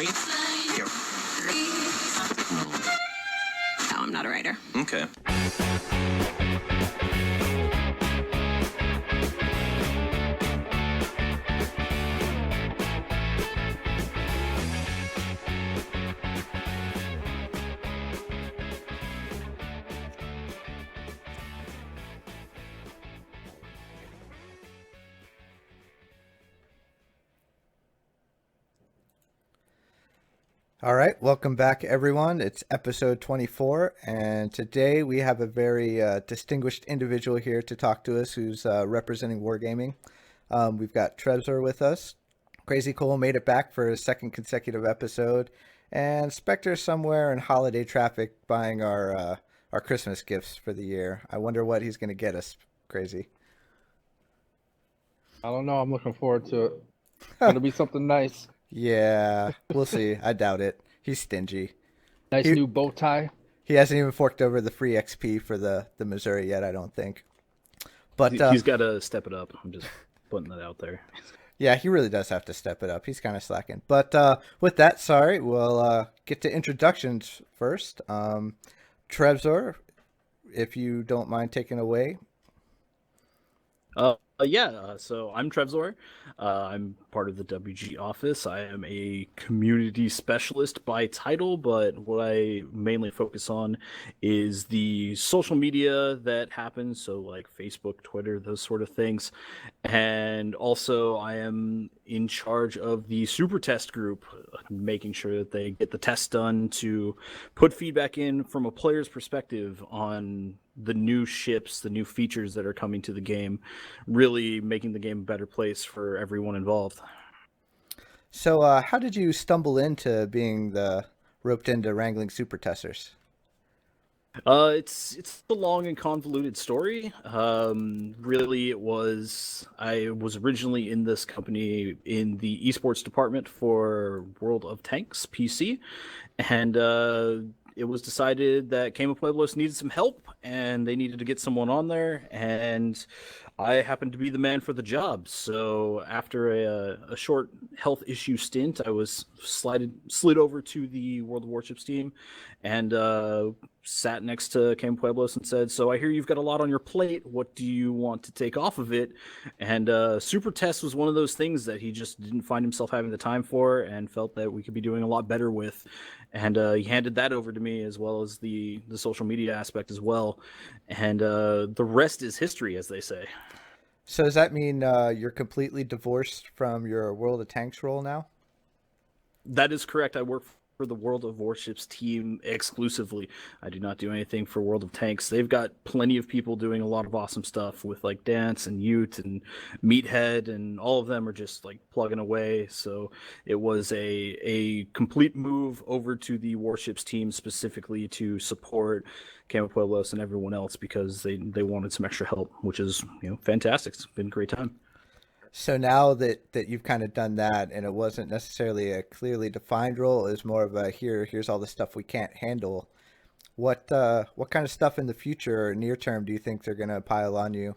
No, I'm not a writer. Okay. All right, welcome back, everyone. It's episode 24, and today we have a very distinguished individual here to talk to us who's representing Wargaming. We've got Trevzor with us. Crazy Cole made it back for his second consecutive episode, and Spectre's somewhere in holiday traffic buying our Christmas gifts for the year. I wonder what he's going to get us, Crazy. I don't know. I'm looking forward to it. It's going to be something nice. Yeah, we'll see. I doubt it. He's stingy. Nice new bow tie. He hasn't even forked over the free XP for the Missouri yet, I don't think. But he's got to step it up. I'm just putting that out there. Yeah, he really does have to step it up. He's kind of slacking. But with that, sorry, we'll get to introductions first. Trevzor, if you don't mind taking away. So I'm Trevzor. I'm part of the WGA office. I am a community specialist by title, but what I mainly focus on is the social media that happens, so like Facebook, Twitter, those sort of things. And also I am in charge of the super test group, making sure that they get the tests done to put feedback in from a player's perspective on the new ships, the new features that are coming to the game, really making the game a better place for everyone involved. So how did you stumble into being roped into wrangling super testers? It's a long and convoluted story. Really, I was originally in this company in the esports department for World of Tanks PC, and it was decided that Camo Pueblos needed some help, and they needed to get someone on there, and I happened to be the man for the job. So after a short health issue stint, I was slid over to the World of Warships team, and sat next to Camo Pueblos and said, "So I hear you've got a lot on your plate. What do you want to take off of it?" And Super Test was one of those things that he just didn't find himself having the time for, and felt that we could be doing a lot better with. And he handed that over to me, as well as the social media aspect as well. And the rest is history, as they say. So does that mean you're completely divorced from your World of Tanks role now? That is correct. I work for the World of Warships team exclusively. I do not do anything for World of Tanks. They've got plenty of people doing a lot of awesome stuff with like Dance and Ute and Meathead, and all of them are just like plugging away. So it was a complete move over to the Warships team specifically to support Camo Pueblos and everyone else, because they wanted some extra help, which is fantastic. It's been a great time. So now that you've kind of done that, and it wasn't necessarily a clearly defined role, it was more of a here's all the stuff we can't handle. What kind of stuff in the future or near term do you think they're gonna pile on you?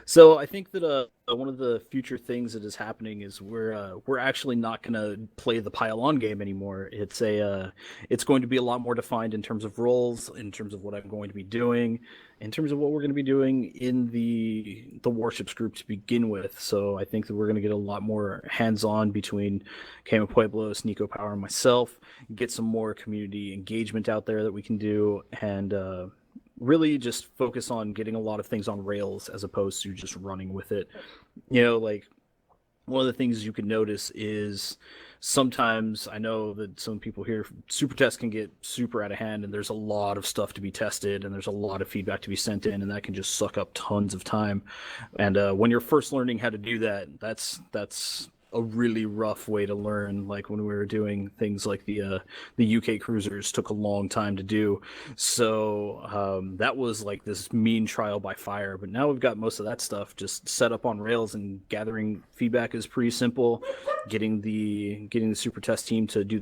So I think that one of the future things that is happening is we're actually not going to play the pile-on game anymore. It's going to be a lot more defined in terms of roles, in terms of what I'm going to be doing, in terms of what we're going to be doing in the warships group to begin with. So I think that we're going to get a lot more hands-on between Camo Pueblos, Nico Power, and myself. Get some more community engagement out there that we can do, and really just focus on getting a lot of things on rails as opposed to just running with it. Like one of the things you can notice is sometimes, I know that some people here, super tests can get super out of hand, and there's a lot of stuff to be tested, and there's a lot of feedback to be sent in, and that can just suck up tons of time. And when you're first learning how to do that, that's a really rough way to learn. Like when we were doing things like the UK cruisers took a long time to do. So that was like this mean trial by fire. But now we've got most of that stuff just set up on rails, and gathering feedback is pretty simple. Getting the super test team to do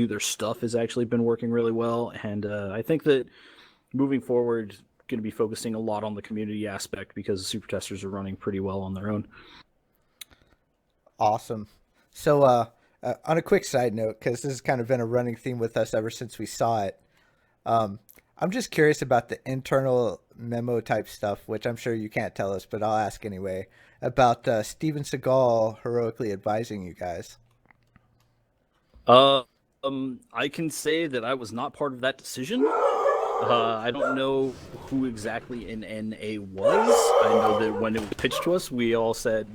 their stuff has actually been working really well. And I think that moving forward, going to be focusing a lot on the community aspect, because the super testers are running pretty well on their own. Awesome. So On a quick side note, because this has kind of been a running theme with us ever since we saw it, I'm just curious about the internal memo type stuff, which I'm sure you can't tell us, but I'll ask anyway, about Steven Seagal heroically advising you guys. I can say that I was not part of that decision. I don't know who exactly in NA was. I know that when it was pitched to us, we all said,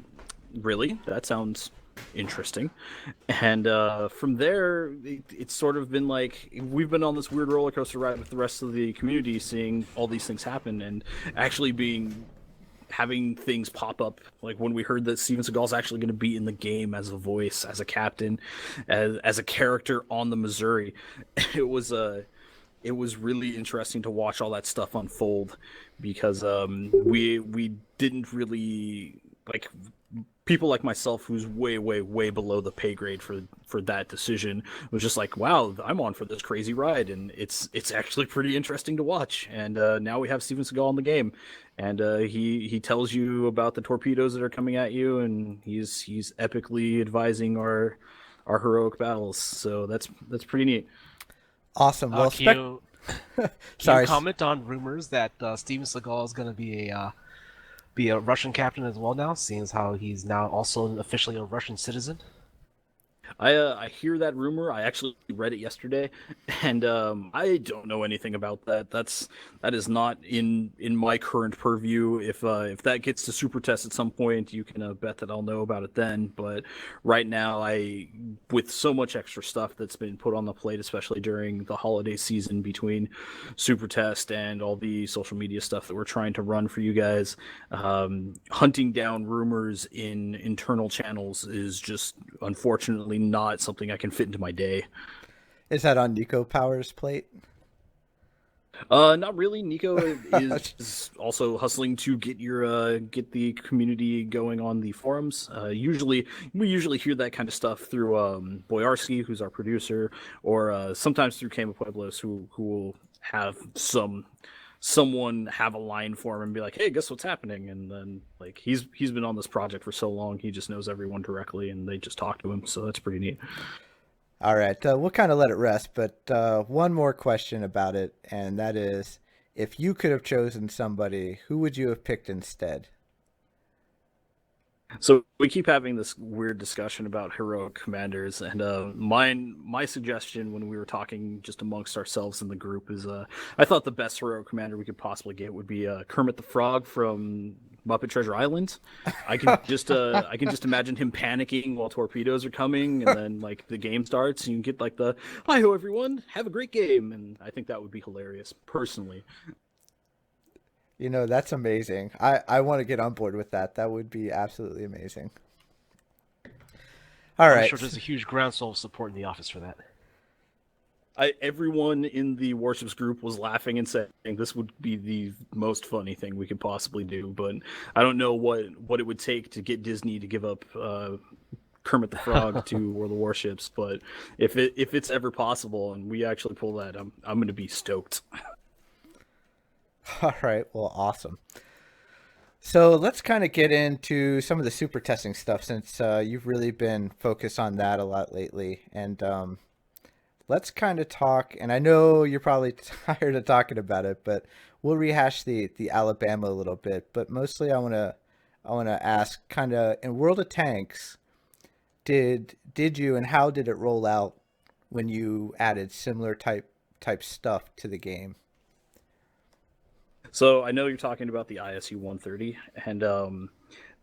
really? That sounds interesting. And from there, it's sort of been like, we've been on this weird roller coaster ride with the rest of the community, seeing all these things happen and actually having things pop up. Like when we heard that Steven Seagal's actually going to be in the game as a voice, as a captain, as a character on the Missouri, it was really interesting to watch all that stuff unfold, because we didn't really, like, people like myself, who's way below the pay grade for that decision, was just like, wow, I'm on for this crazy ride, and it's actually pretty interesting to watch. And now we have Steven Seagal in the game, and he tells you about the torpedoes that are coming at you, and he's epically advising our heroic battles. So that's pretty neat. Awesome. Well, can sorry. you comment on rumors that Steven Seagal is going to be a Russian captain as well now, seeing as how he's now also officially a Russian citizen? I hear that rumor. I actually read it yesterday, and I don't know anything about that. That is not in my current purview. If that gets to super test at some point, you can bet that I'll know about it then. But right now, with so much extra stuff that's been put on the plate, especially during the holiday season between super test and all the social media stuff that we're trying to run for you guys, hunting down rumors in internal channels is just unfortunately not something I can fit into my day. Is that on Nico Power's plate? Not really. Nico is also hustling to get the community going on the forums. We usually hear that kind of stuff through Boyarski, who's our producer, or sometimes through Kama Pueblos, who will have someone have a line for him and be like, hey, guess what's happening? And then, like, he's been on this project for so long, he just knows everyone directly, and they just talk to him, so that's pretty neat. All right, we'll kind of let it rest, but one more question about it, and that is, if you could have chosen somebody, who would you have picked instead? So we keep having this weird discussion about heroic commanders, and my suggestion when we were talking just amongst ourselves in the group is I thought the best heroic commander we could possibly get would be Kermit the Frog from Muppet Treasure Island. I can just imagine him panicking while torpedoes are coming, and then like the game starts, and you get like the "Hi ho everyone, have a great game," and I think that would be hilarious personally. You know, that's amazing. I want to get on board with that. That would be absolutely amazing. All right. I'm sure there's a huge groundswell of support in the office for that. Everyone in the Warships group was laughing and saying this would be the most funny thing we could possibly do, but I don't know what it would take to get Disney to give up Kermit the Frog to World of Warships. But if it's ever possible and we actually pull that, I'm going to be stoked. All right. Well, awesome. So let's kind of get into some of the super testing stuff, since you've really been focused on that a lot lately. And let's kind of talk, and I know you're probably tired of talking about it, but we'll rehash the Alabama a little bit. But mostly I want to ask, kind of, in World of Tanks, did you, and how did it roll out when you added similar type stuff to the game? So I know you're talking about the ISU 130, and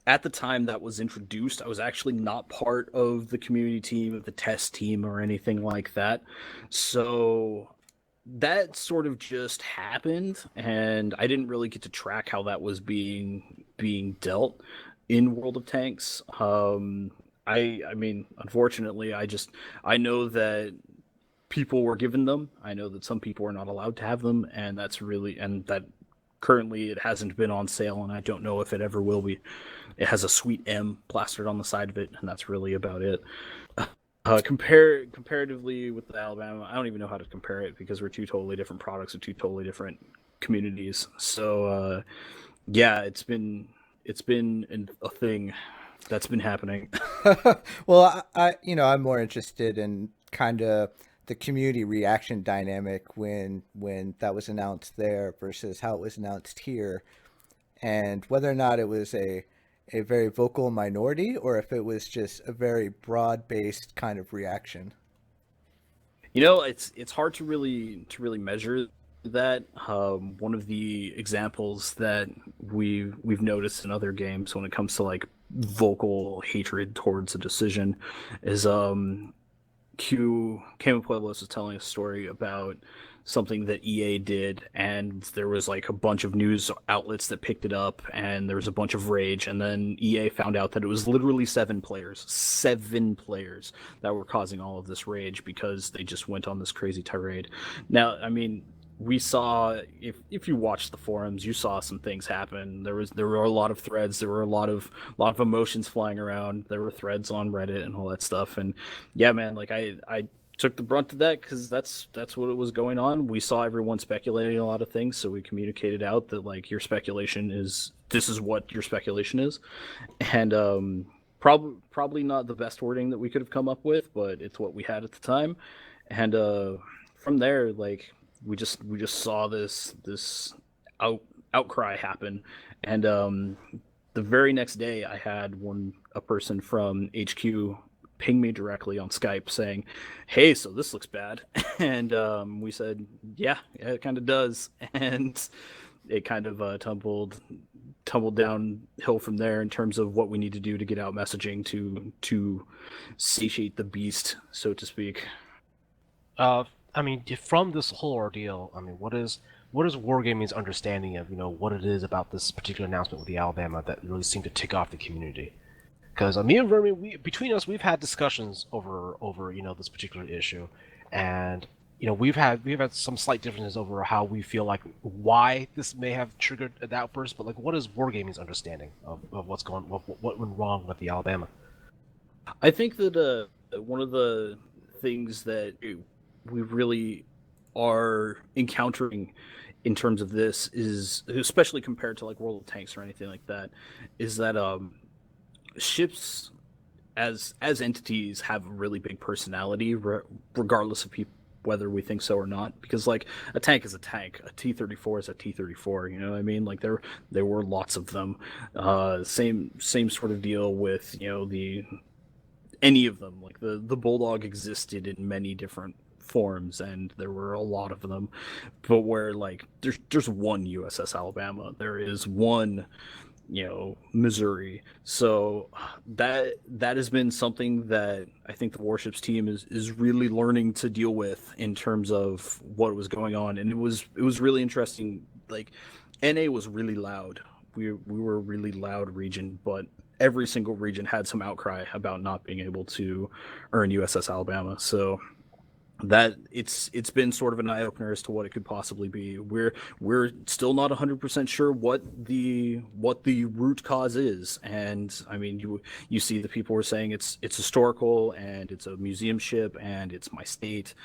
at the time that was introduced, I was actually not part of the community team, of the test team, or anything like that. So that sort of just happened, and I didn't really get to track how that was being dealt in World of Tanks. I mean, unfortunately, I know that people were given them. I know that some people are not allowed to have them, and that currently it hasn't been on sale, and I don't know if it ever will be. It has a sweet M plastered on the side of it, and that's really about it. Comparatively with the Alabama, I don't even know how to compare it, because we're two totally different products with two totally different communities. So yeah, it's been a thing that's been happening. Well, I'm more interested in kind of the community reaction dynamic when that was announced there versus how it was announced here, and whether or not it was a very vocal minority or if it was just a very broad-based kind of reaction. It's hard to really measure that. One of the examples that we've noticed in other games when it comes to like vocal hatred towards a decision is Camo Pueblos was telling a story about something that EA did, and there was like a bunch of news outlets that picked it up, and there was a bunch of rage, and then EA found out that it was literally seven players that were causing all of this rage because they just went on this crazy tirade. Now, I mean, we saw, if you watched the forums, you saw some things happen. There were a lot of threads, there were a lot of emotions flying around. There were threads on Reddit and all that stuff, and yeah, man, like I took the brunt of that because that's what it was going on. We saw everyone speculating a lot of things, so we communicated out that like this is what your speculation is, and probably not the best wording that we could have come up with, but it's what we had at the time, and from there, like we just saw this outcry happen, and the very next day I had a person from HQ ping me directly on Skype saying, "Hey, so this looks bad," and we said, "Yeah, it kind of does," and it kind of tumbled downhill from there in terms of what we need to do to get out messaging to satiate the beast, so to speak. I mean, from this whole ordeal, I mean, what is Wargaming's understanding of what it is about this particular announcement with the Alabama that really seemed to tick off the community? Because me and Vermin, between us, we've had discussions over this particular issue, and we've had some slight differences over how we feel like why this may have triggered an outburst. But like, what is Wargaming's understanding of what went wrong with the Alabama? I think that one of the things that we really are encountering in terms of this is, especially compared to like World of Tanks or anything like that, is that ships as entities have a really big personality, regardless of whether we think so or not, because like a tank is a tank, a T-34 is a T-34, you know what I mean? Like there were lots of them. Same sort of deal with any of them. Like the Bulldog existed in many different forms, and there were a lot of them, but where like there's one USS Alabama, there is one Missouri. So that has been something that I think the Warships team is really learning to deal with in terms of what was going on. And it was really interesting. Like, NA was really loud. We were a really loud region, but every single region had some outcry about not being able to earn USS Alabama. So that it's been sort of an eye-opener as to what it could possibly be. We're still not 100% sure what the root cause is, and I mean you see the people were saying it's historical and it's a museum ship and it's my state,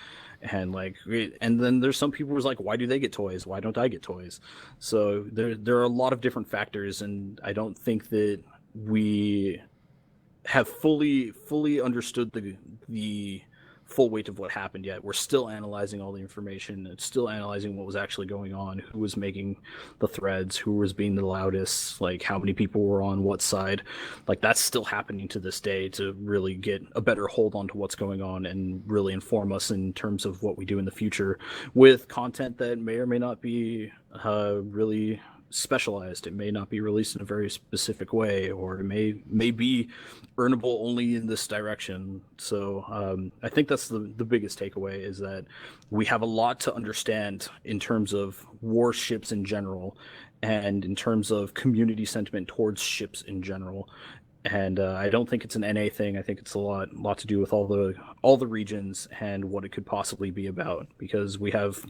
and then there's some people who's like, why do they get toys, why don't I get toys? So there are a lot of different factors, and I don't think that we have fully understood the full weight of what happened yet. We're still analyzing all the information. It's still analyzing what was actually going on, who was making the threads, who was being the loudest, like how many people were on what side. Like that's still happening to this day to really get a better hold on to what's going on and really inform us in terms of what we do in the future with content that may or may not be really specialized. It may not be released in a very specific way, or it may be earnable only in this direction. So I think that's the biggest takeaway, is that we have a lot to understand in terms of warships in general and in terms of community sentiment towards ships in general. And I don't think it's an NA thing. I think it's a lot to do with all the regions and what it could possibly be about, because we have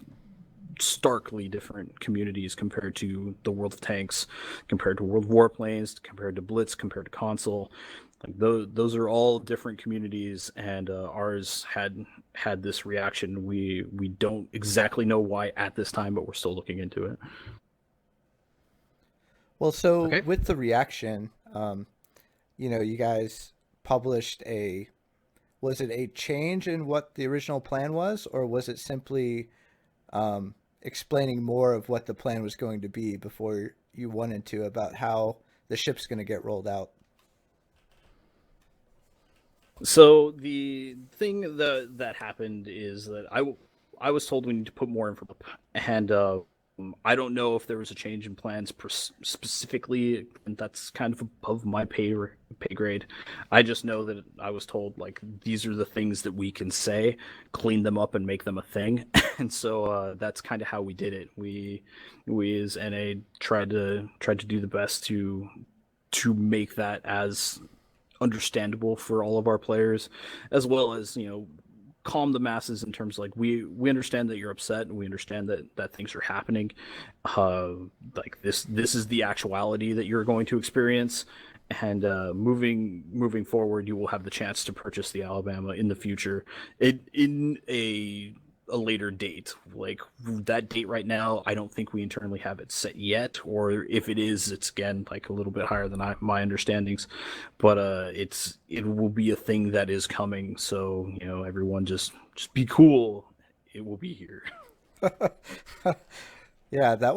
starkly different communities compared to the World of Tanks, compared to World Warplanes, compared to Blitz, compared to Console. Like those are all different communities, and ours had this reaction. We don't exactly know why at this time, but we're still looking into it. Well, so Okay. with the reaction, you guys published was it a change in what the original plan was, or was it simply explaining more of what the plan was going to be before you went into about how the ship's going to get rolled out? So the thing that happened is that I was told we need to put more information, and I don't know if there was a change in plans specifically, and that's kind of above my pay grade. I just know that I was told, like, these are the things that we can say, clean them up, and make them a thing. And so that's kind of how we did it. We as NA tried to do the best to make that as understandable for all of our players, as well as, calm the masses in terms of, like, we understand that you're upset, and we understand that things are happening. Like, this is the actuality that you're going to experience, and moving forward, you will have the chance to purchase the Alabama in the future in a later date. Like, that date right now, I don't think we internally have it set yet, or if it is, it's again like a little bit higher than my understandings, but it will be a thing that is coming. So everyone just be cool. It will be here. Yeah, that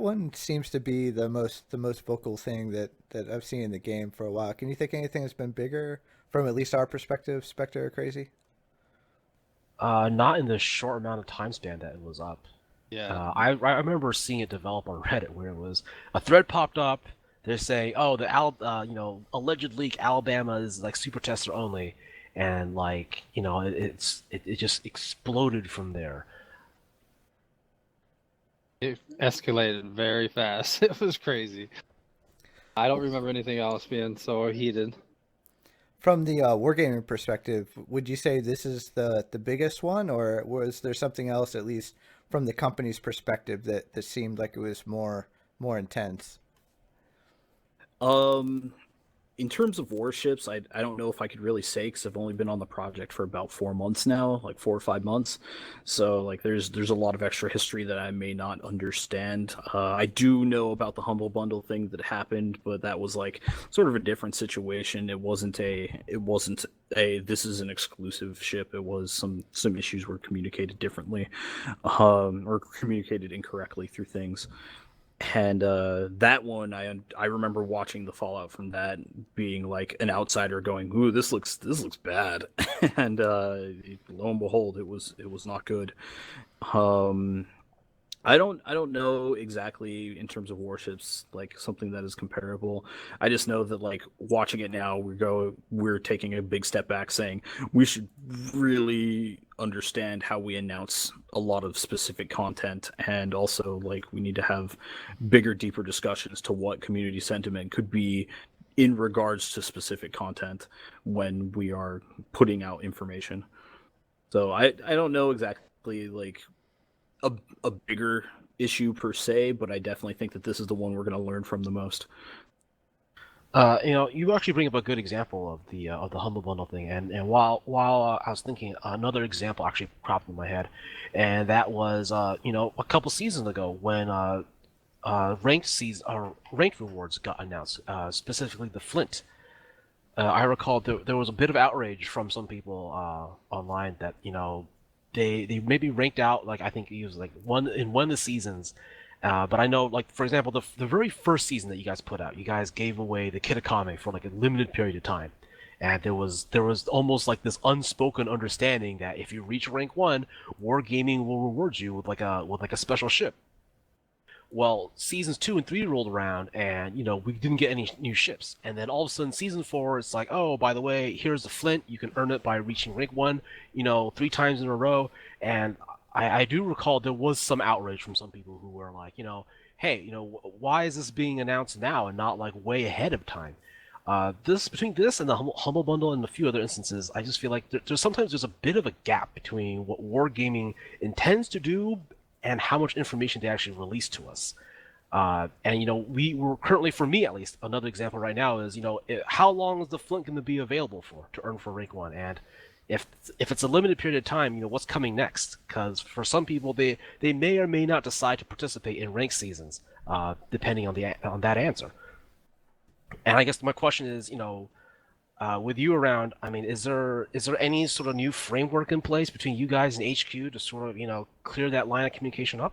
one seems to be the most vocal thing that I've seen in the game for a while. Can you think anything that's been bigger from at least our perspective, Spectre or Crazy? Not in the short amount of time span that it was up. Yeah. I remember seeing it develop on Reddit, where it was a thread popped up. They're saying, "Oh, the alleged leak Alabama is like super tester only," and like it just exploded from there. It escalated very fast. It was crazy. I don't remember anything else being so heated. From the wargaming perspective, would you say this is the biggest one, or was there something else, at least from the company's perspective, that seemed like it was more intense? In terms of warships, I don't know if I could really say, because I've only been on the project for about 4 months now, like 4 or 5 months. So like there's a lot of extra history that I may not understand. I do know about the Humble Bundle thing that happened, but that was like sort of a different situation. It wasn't a this is an exclusive ship. It was some issues were communicated differently, or communicated incorrectly through things. And that one, I remember watching the fallout from that, being like an outsider going, "Ooh, this looks bad," and lo and behold, it was not good. I don't know exactly in terms of warships, like something that is comparable. I just know that, like, watching it now, we're taking a big step back, saying we should really understand how we announce a lot of specific content, and also like we need to have bigger, deeper discussions to what community sentiment could be in regards to specific content when we are putting out information. So I don't know exactly like a bigger issue per se, but I definitely think that this is the one we're going to learn from the most. You actually bring up a good example of the Humble Bundle thing, and while I was thinking, another example actually cropped in my head, and that was a couple seasons ago when ranked rewards got announced, specifically the Flint. I recall there was a bit of outrage from some people online that they maybe ranked out, like, I think it was like one of the seasons, but I know, like, for example, the very first season that you guys put out, you guys gave away the Kitakami for like a limited period of time, and there was almost like this unspoken understanding that if you reach rank 1, Wargaming will reward you with like a special ship. Well, seasons 2 and 3 rolled around, and we didn't get any new ships. And then all of a sudden, season 4, it's like, oh, by the way, here's the Flint. You can earn it by reaching rank 1, 3 times in a row. And I do recall there was some outrage from some people who were like, hey, why is this being announced now and not like way ahead of time? Between this and the Humble Bundle and a few other instances, I just feel like there's a bit of a gap between what Wargaming intends to do and how much information they actually release to us. And we were currently, for me at least, another example right now is how long is the Flint going to be available to earn for rank 1, and if it's a limited period of time, what's coming next? Because for some people, they may or may not decide to participate in rank seasons, depending on that answer. And I guess my question is, with you around, I mean, is there any sort of new framework in place between you guys and HQ to sort of, clear that line of communication up?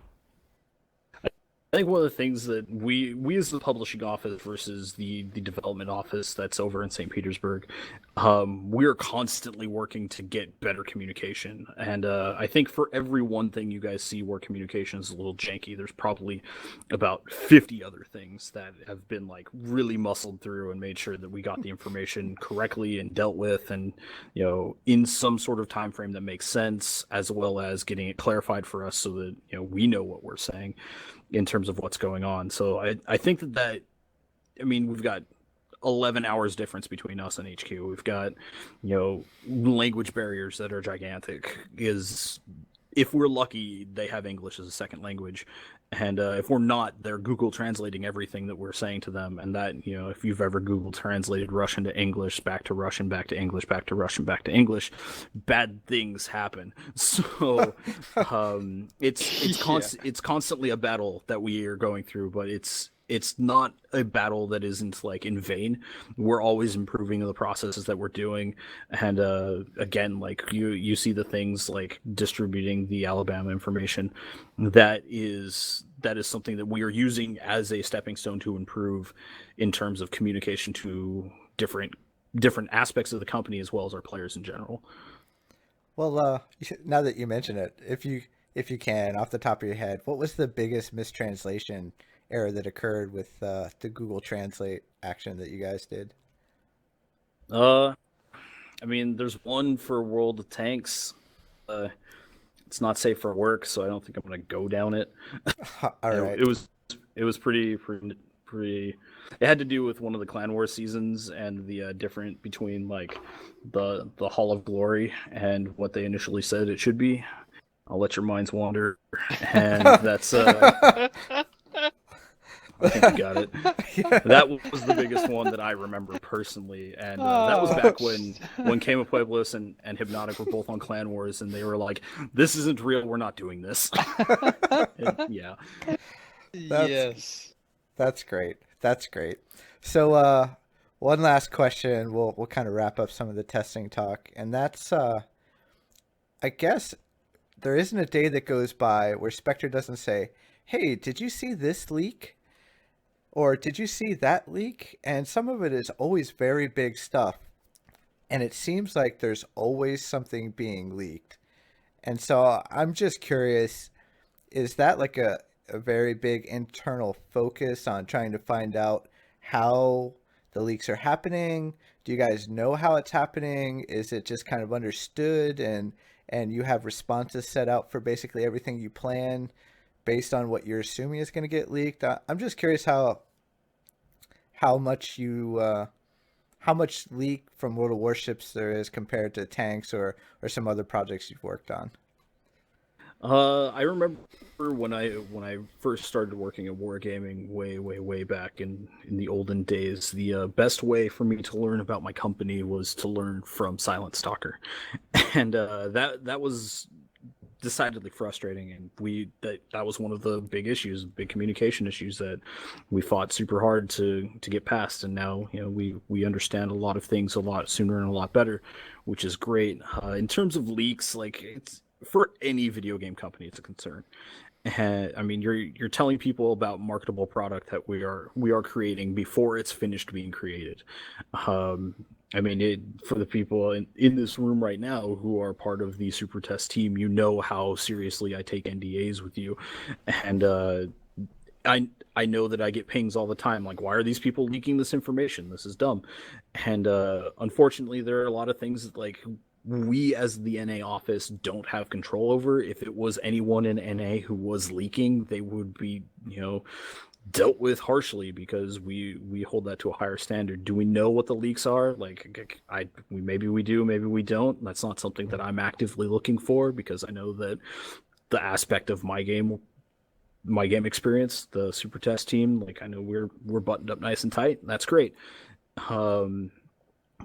I think one of the things that we as the publishing office versus the development office that's over in St. Petersburg, we're constantly working to get better communication. And I think for every one thing you guys see where communication is a little janky, there's probably about 50 other things that have been like really muscled through and made sure that we got the information correctly and dealt with, and in some sort of time frame that makes sense, as well as getting it clarified for us so that we know what we're saying in terms of what's going on. So I think that I mean, we've got 11 hours difference between us and HQ. We've got language barriers that are gigantic. If we're lucky, they have English as a second language, and if we're not, they're Google translating everything that we're saying to them. And that, if you've ever Google translated Russian to English, back to Russian, back to English, back to Russian, back to English, bad things happen. So it's constantly a battle that we are going through, but it's not a battle that isn't like in vain. We're always improving the processes that we're doing, and again, like you see the things like distributing the Alabama information. That is something that we are using as a stepping stone to improve in terms of communication to different aspects of the company as well as our players in general. Well, now that you mention it, if you can, off the top of your head, what was the biggest mistranslation error that occurred with the Google Translate action that you guys did? I mean, there's one for World of Tanks. It's not safe for work, so I don't think I'm gonna go down it. All right. It was pretty. It had to do with one of the Clan Wars seasons and the difference between like the Hall of Glory and what they initially said it should be. I'll let your minds wander, and that's. I think you got it. Yeah. That was the biggest one that I remember personally, and that was back when Kama Pueblos and Hypnotic were both on Clan Wars, and they were like, "This isn't real. We're not doing this." And, yeah. Yes. That's great. That's great. So, one last question. We'll kind of wrap up some of the testing talk, and that's, I guess, there isn't a day that goes by where Spectre doesn't say, "Hey, did you see this leak? Or did you see that leak?" And some of it is always very big stuff. And it seems like there's always something being leaked. And so I'm just curious, is that like a very big internal focus on trying to find out how the leaks are happening? Do you guys know how it's happening? Is it just kind of understood and you have responses set out for basically everything you plan based on what you're assuming is going to get leaked? I'm just curious how much leak from World of Warships there is compared to tanks or some other projects you've worked on. I remember when I first started working at Wargaming way back in the olden days, the best way for me to learn about my company was to learn from Silent Stalker, and that was decidedly frustrating, and that was one of the big communication issues that we fought super hard to get past. And now we understand a lot of things a lot sooner and a lot better, which is great. In terms of leaks, like, it's for any video game company, it's a concern. I mean, you're telling people about marketable product that we are creating before it's finished being created. I mean, for the people in this room right now who are part of the Super Test team, how seriously I take NDAs with you, and I know that I get pings all the time, like, why are these people leaking this information? This is dumb. And unfortunately, there are a lot of things that, like, we as the NA office don't have control over. If it was anyone in NA who was leaking, they would be, dealt with harshly, because we hold that to a higher standard. Do we know what the leaks are? Like, maybe we do, maybe we don't. That's not something that I'm actively looking for, because I know that the aspect of my game experience, the Super Test team, like, I know we're buttoned up nice and tight. That's great.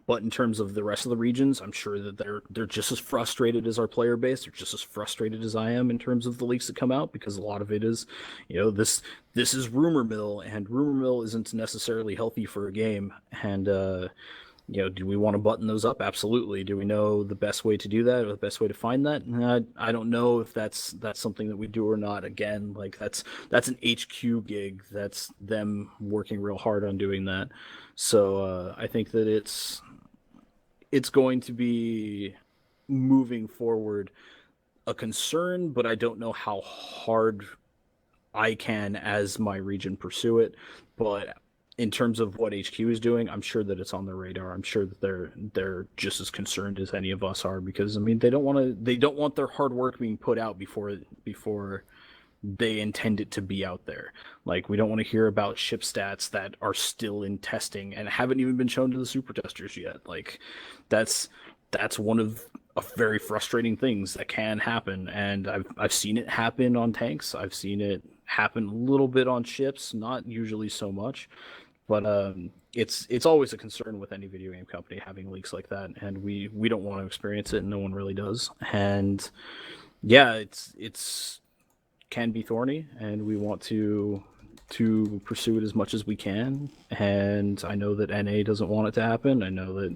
But in terms of the rest of the regions, I'm sure that they're just as frustrated as our player base. They're just as frustrated as I am in terms of the leaks that come out, because a lot of it is, this is rumor mill, and rumor mill isn't necessarily healthy for a game. And do we want to button those up? Absolutely. Do we know the best way to do that, or the best way to find that? I don't know if that's something that we do or not. Again, like that's an HQ gig. That's them working real hard on doing that. So I think that it's going to be, moving forward, a concern, but I don't know how hard I can, as my region, pursue it. But in terms of what HQ is doing, I'm sure that it's on their radar. I'm sure that they're just as concerned as any of us are, because I mean they don't want their hard work being put out before they intend it to be out there. Like, we don't want to hear about ship stats that are still in testing and haven't even been shown to the super testers yet. Like, that's one of very frustrating things that can happen, and I've seen it happen on tanks. I've seen it happen a little bit on ships, not usually so much, but it's always a concern with any video game company having leaks like that, and we don't want to experience it, and no one really does. And yeah, it's can be thorny, and we want to pursue it as much as we can. And I know that NA doesn't want it to happen. I know that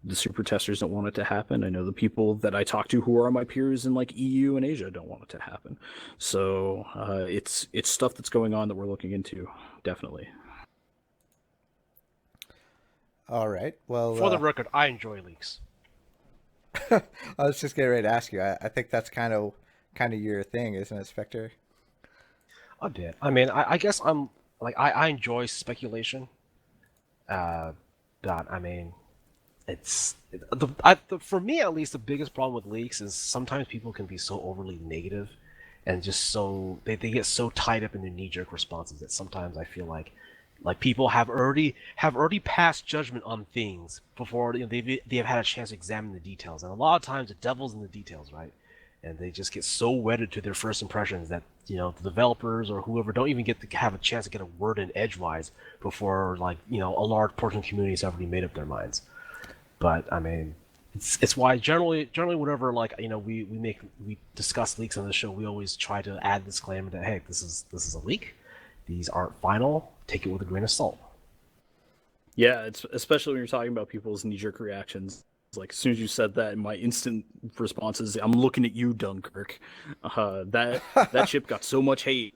the super testers don't want it to happen. I know the people that I talk to who are my peers in like EU and Asia don't want it to happen. So it's stuff that's going on that we're looking into, definitely. All right. Well, For the record, I enjoy leaks. I was just getting ready to ask you. I think that's kind of your thing, isn't it, Spectre? I did. I mean, I guess I'm like I enjoy speculation. But I mean, for me at least, the biggest problem with leaks is sometimes people can be so overly negative, and just so they get so tied up in their knee-jerk responses that sometimes I feel like people have already passed judgment on things before they have had a chance to examine the details. And a lot of times the devil's in the details, right? And they just get so wedded to their first impressions that the developers or whoever don't even get to have a chance to get a word in edgewise before a large portion of the community has already made up their minds. But I mean, it's why generally whenever we discuss leaks on the show, we always try to add a disclaimer that, hey, this is a leak. These aren't final. Take it with a grain of salt. Yeah, it's especially when you're talking about people's knee-jerk reactions. Like, as soon as you said that, my instant response is, "I'm looking at you, Dunkirk." That ship got so much hate,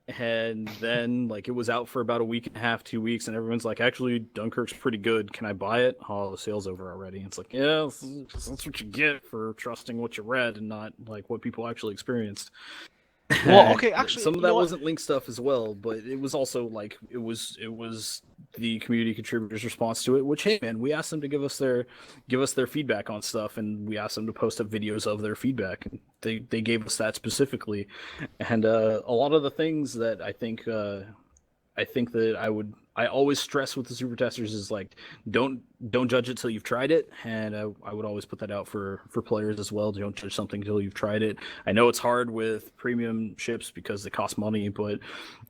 and then it was out for about a week and a half, 2 weeks, and everyone's like, "Actually, Dunkirk's pretty good. Can I buy it?" Oh, the sale's over already. And it's like, yeah, that's what you get for trusting what you read and not what people actually experienced. Well, okay, actually, some of that wasn't link stuff as well, but it was also it was the community contributors' response to it. Which, hey man, we asked them to give us their feedback on stuff, and we asked them to post up videos of their feedback. And they gave us that specifically, and a lot of the things that I think that I always stress with the super testers is don't judge it till you've tried it, and I would always put that out for players as well. Don't judge something till you've tried it. I know it's hard with premium ships because they cost money, but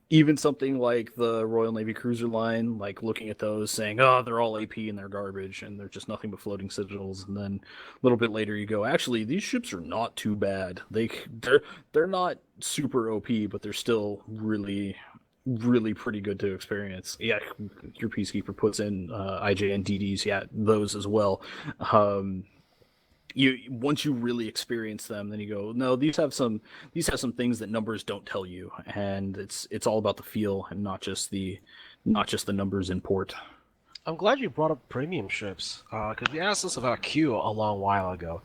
even something like the Royal Navy cruiser line, looking at those saying, oh, they're all AP and they're garbage and they're just nothing but floating citadels, and then a little bit later you go, actually these ships are not too bad. They're not super OP, but they're still really pretty good to experience. Yeah, your Peacekeeper puts in IJ and DDs, yeah, those as well. Once you really experience them, then you go, no, these have some things that numbers don't tell you, and it's all about the feel and not just the numbers in port. I'm glad you brought up premium ships, because we asked this about Q a long while ago,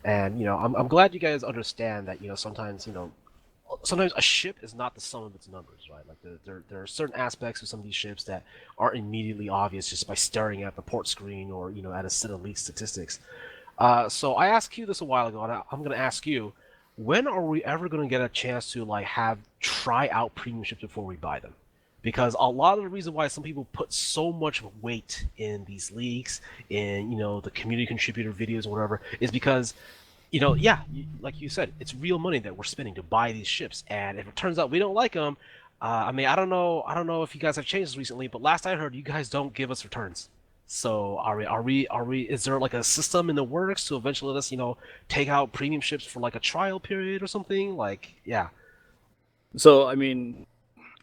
and I'm glad you guys understand that sometimes a ship is not the sum of its numbers, right? There are certain aspects of some of these ships that aren't immediately obvious just by staring at the port screen or at a set of leaked statistics. So I asked you this a while ago, and I'm going to ask you, when are we ever going to get a chance to try out premium ships before we buy them? Because a lot of the reason why some people put so much weight in these leaks, in the community contributor videos or whatever, is because like you said, it's real money that we're spending to buy these ships, and if it turns out we don't like them, I mean, I don't know if you guys have changed this recently, but last I heard, you guys don't give us returns. So are we? Is there like a system in the works to eventually let us, take out premium ships for like a trial period or something? Like, yeah. So I mean,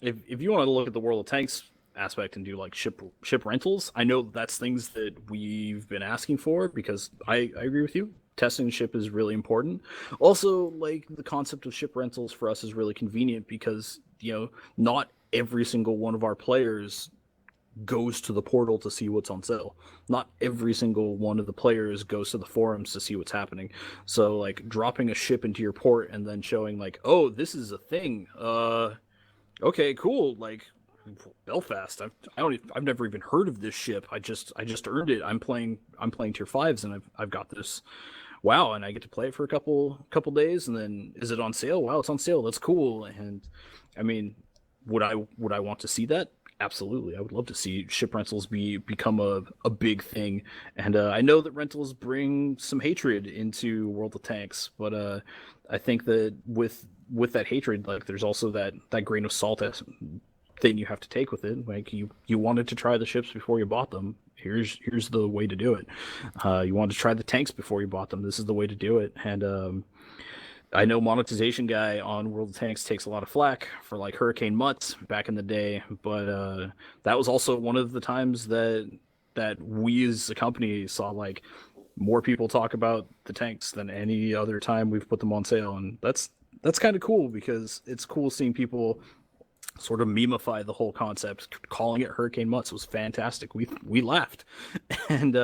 if you want to look at the World of Tanks aspect and do like ship rentals, I know that's things that we've been asking for because I agree with you. Testing the ship is really important. Also, like the concept of ship rentals for us is really convenient because not every single one of our players goes to the portal to see what's on sale. Not every single one of the players goes to the forums to see what's happening. So like dropping a ship into your port and then showing like, oh, this is a thing. Okay, cool. Like Belfast. I've never even heard of this ship. I just earned it. I'm playing tier 5s and I've got this. Wow, and I get to play it for a couple days and then is it on sale? Wow, it's on sale. That's cool. And I mean, would I want to see that? Absolutely. I would love to see ship rentals become a big thing. And I know that rentals bring some hatred into World of Tanks, but I think that with that hatred, like there's also that grain of salt thing you have to take with it. Like you wanted to try the ships before you bought them. Here's the way to do it. You wanted to try the tanks before you bought them. This is the way to do it. And I know monetization guy on World of Tanks takes a lot of flack for like Hurricane Mutts back in the day, but that was also one of the times that we as a company saw like more people talk about the tanks than any other time we've put them on sale, and that's kind of cool because it's cool seeing people sort of memify the whole concept. Calling it Hurricane Mutts was fantastic. We laughed, and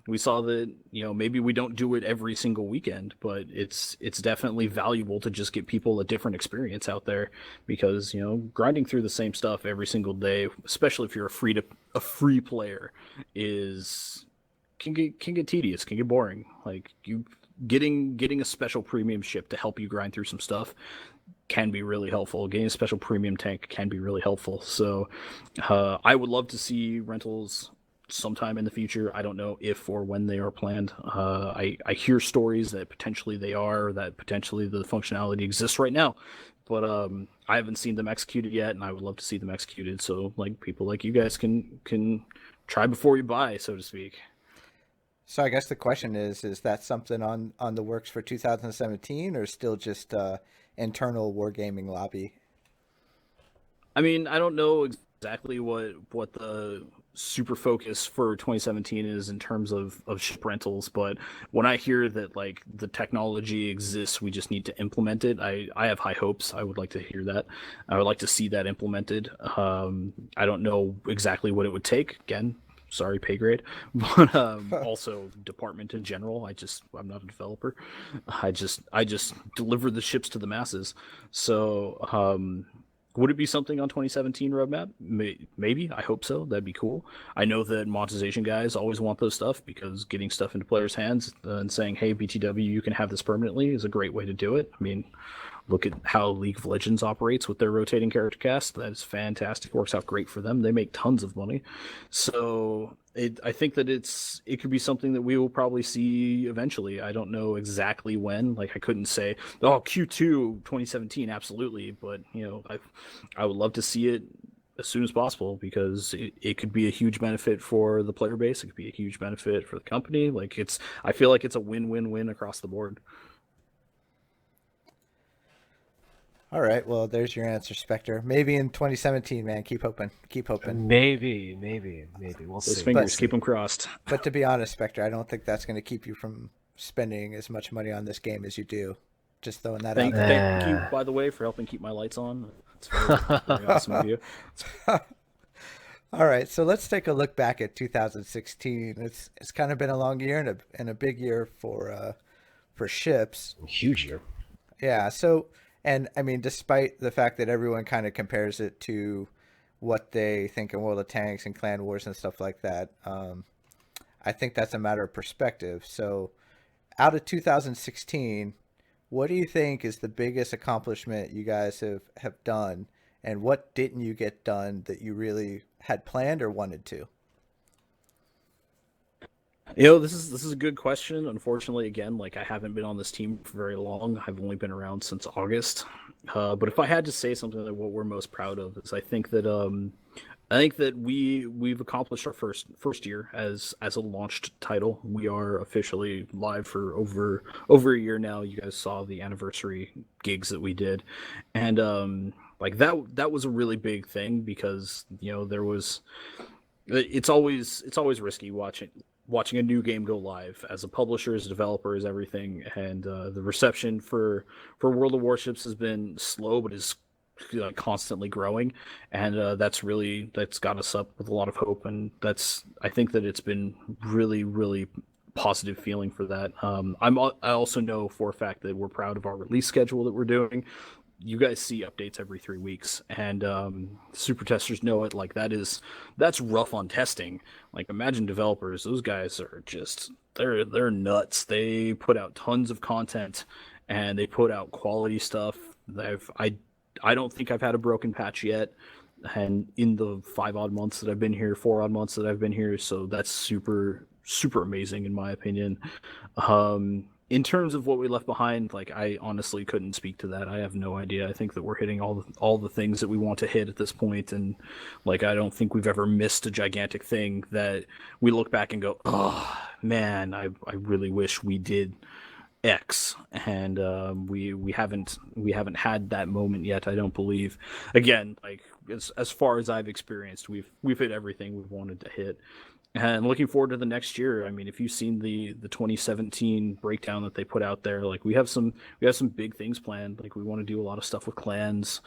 we saw that maybe we don't do it every single weekend, but it's definitely valuable to just get people a different experience out there because grinding through the same stuff every single day, especially if you're a free player, can get tedious, can get boring. Like getting a special premium ship to help you grind through some stuff can be really helpful. Getting a special premium tank can be really helpful. So I would love to see rentals sometime in the future. I don't know if or when they are planned. I hear stories that potentially they are, that potentially the functionality exists right now, but I haven't seen them executed yet, and I would love to see them executed. So like people like you guys can try before you buy, so to speak. So I guess the question is that something on the works for 2017 or still just internal wargaming lobby? I mean, I don't know exactly what the super focus for 2017 is in terms of ship rentals, but when I hear that like the technology exists, we just need to implement it, I have high hopes. I would like to hear that. I would like to see that implemented. I don't know exactly what it would take. Again, sorry, pay grade, but also department in general. I'm not a developer. I just deliver the ships to the masses. So would it be something on 2017 roadmap? Maybe. I hope so. That'd be cool. I know that monetization guys always want those stuff because getting stuff into players' hands and saying, hey, BTW, you can have this permanently is a great way to do it. I mean, look at how League of Legends operates with their rotating character cast. That is fantastic. Works out great for them. They make tons of money. So I think that it could be something that we will probably see eventually. I don't know exactly when. Like I couldn't say, oh, Q2 2017, absolutely. But I would love to see it as soon as possible because it could be a huge benefit for the player base. It could be a huge benefit for the company. Like I feel like it's a win-win-win across the board. All right, well, there's your answer, Spectre. Maybe in 2017, man. Keep hoping. Maybe. We'll see. Those fingers, keep them crossed. But to be honest, Spectre, I don't think that's going to keep you from spending as much money on this game as you do. Just throwing that out there. Thank you, by the way, for helping keep my lights on. It's very awesome of you. All right, so let's take a look back at 2016. It's kind of been a long year and a big year for ships. Huge year. Yeah, so... And I mean, despite the fact that everyone kind of compares it to what they think in World of Tanks and Clan Wars and stuff like that, I think that's a matter of perspective. So out of 2016, what do you think is the biggest accomplishment you guys have done? And what didn't you get done that you really had planned or wanted to? This is a good question. Unfortunately, again, like I haven't been on this team for very long. I've only been around since August. But if I had to say something that what we're most proud of is I think that I think that we've accomplished our first year as a launched title. We are officially live for over a year now. You guys saw the anniversary gigs that we did, and like that was a really big thing because there was it's always risky watching a new game go live as a publisher, as a developer, as everything, and the reception for World of Warships has been slow, but is constantly growing, and that's got us up with a lot of hope, and I think that it's been really positive feeling for that. I also know for a fact that we're proud of our release schedule that we're doing. You guys see updates every 3 weeks, and super testers know it. Like that's rough on testing. Like imagine developers; those guys are just they're nuts. They put out tons of content, and they put out quality stuff. I don't think I've had a broken patch yet, and in the 4 odd months that I've been here, so that's super amazing in my opinion. In terms of what we left behind, like I honestly couldn't speak to that. I have no idea. I think that we're hitting all the things that we want to hit at this point, and like I don't think we've ever missed a gigantic thing that we look back and go, oh man, I really wish we did X, and we haven't had that moment yet. I don't believe. Again, like as far as I've experienced, we've hit everything we've wanted to hit. And looking forward to the next year. I mean, if you've seen the 2017 breakdown that they put out there, like we have some big things planned. Like we want to do a lot of stuff with clans,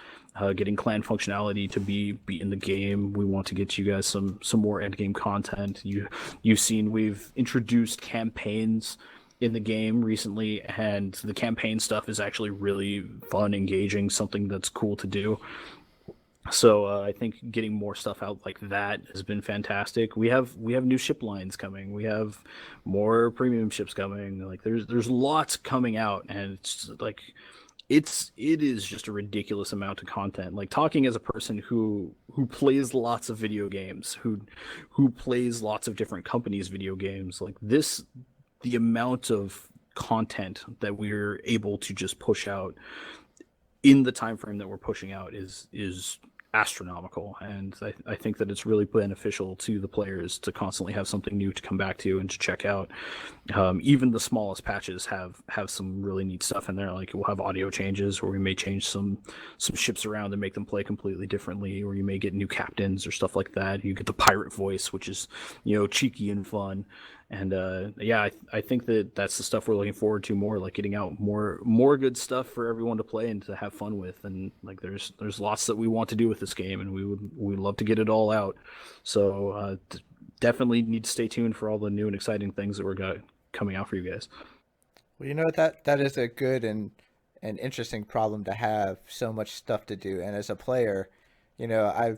getting clan functionality to be in the game. We want to get you guys some more end game content. You've seen we've introduced campaigns in the game recently, and the campaign stuff is actually really fun, engaging, something that's cool to do. So I think getting more stuff out like that has been fantastic. We have new ship lines coming. We have more premium ships coming. Like there's lots coming out, and it's like it is just a ridiculous amount of content. Like talking as a person who plays lots of video games, who plays lots of different companies' video games, like this, the amount of content that we're able to just push out in the time frame that we're pushing out is astronomical, and I think that it's really beneficial to the players to constantly have something new to come back to and to check out. Even the smallest patches have some really neat stuff in there. Like we'll have audio changes, or we may change some ships around and make them play completely differently, or you may get new captains or stuff like that. You get the pirate voice, which is cheeky and fun. And I think that that's the stuff we're looking forward to more, like getting out more good stuff for everyone to play and to have fun with. And like there's lots that we want to do with this game, and we'd love to get it all out. So definitely need to stay tuned for all the new and exciting things that we're got coming out for you guys. Well, that is a good and interesting problem to have, so much stuff to do. And as a player, I'm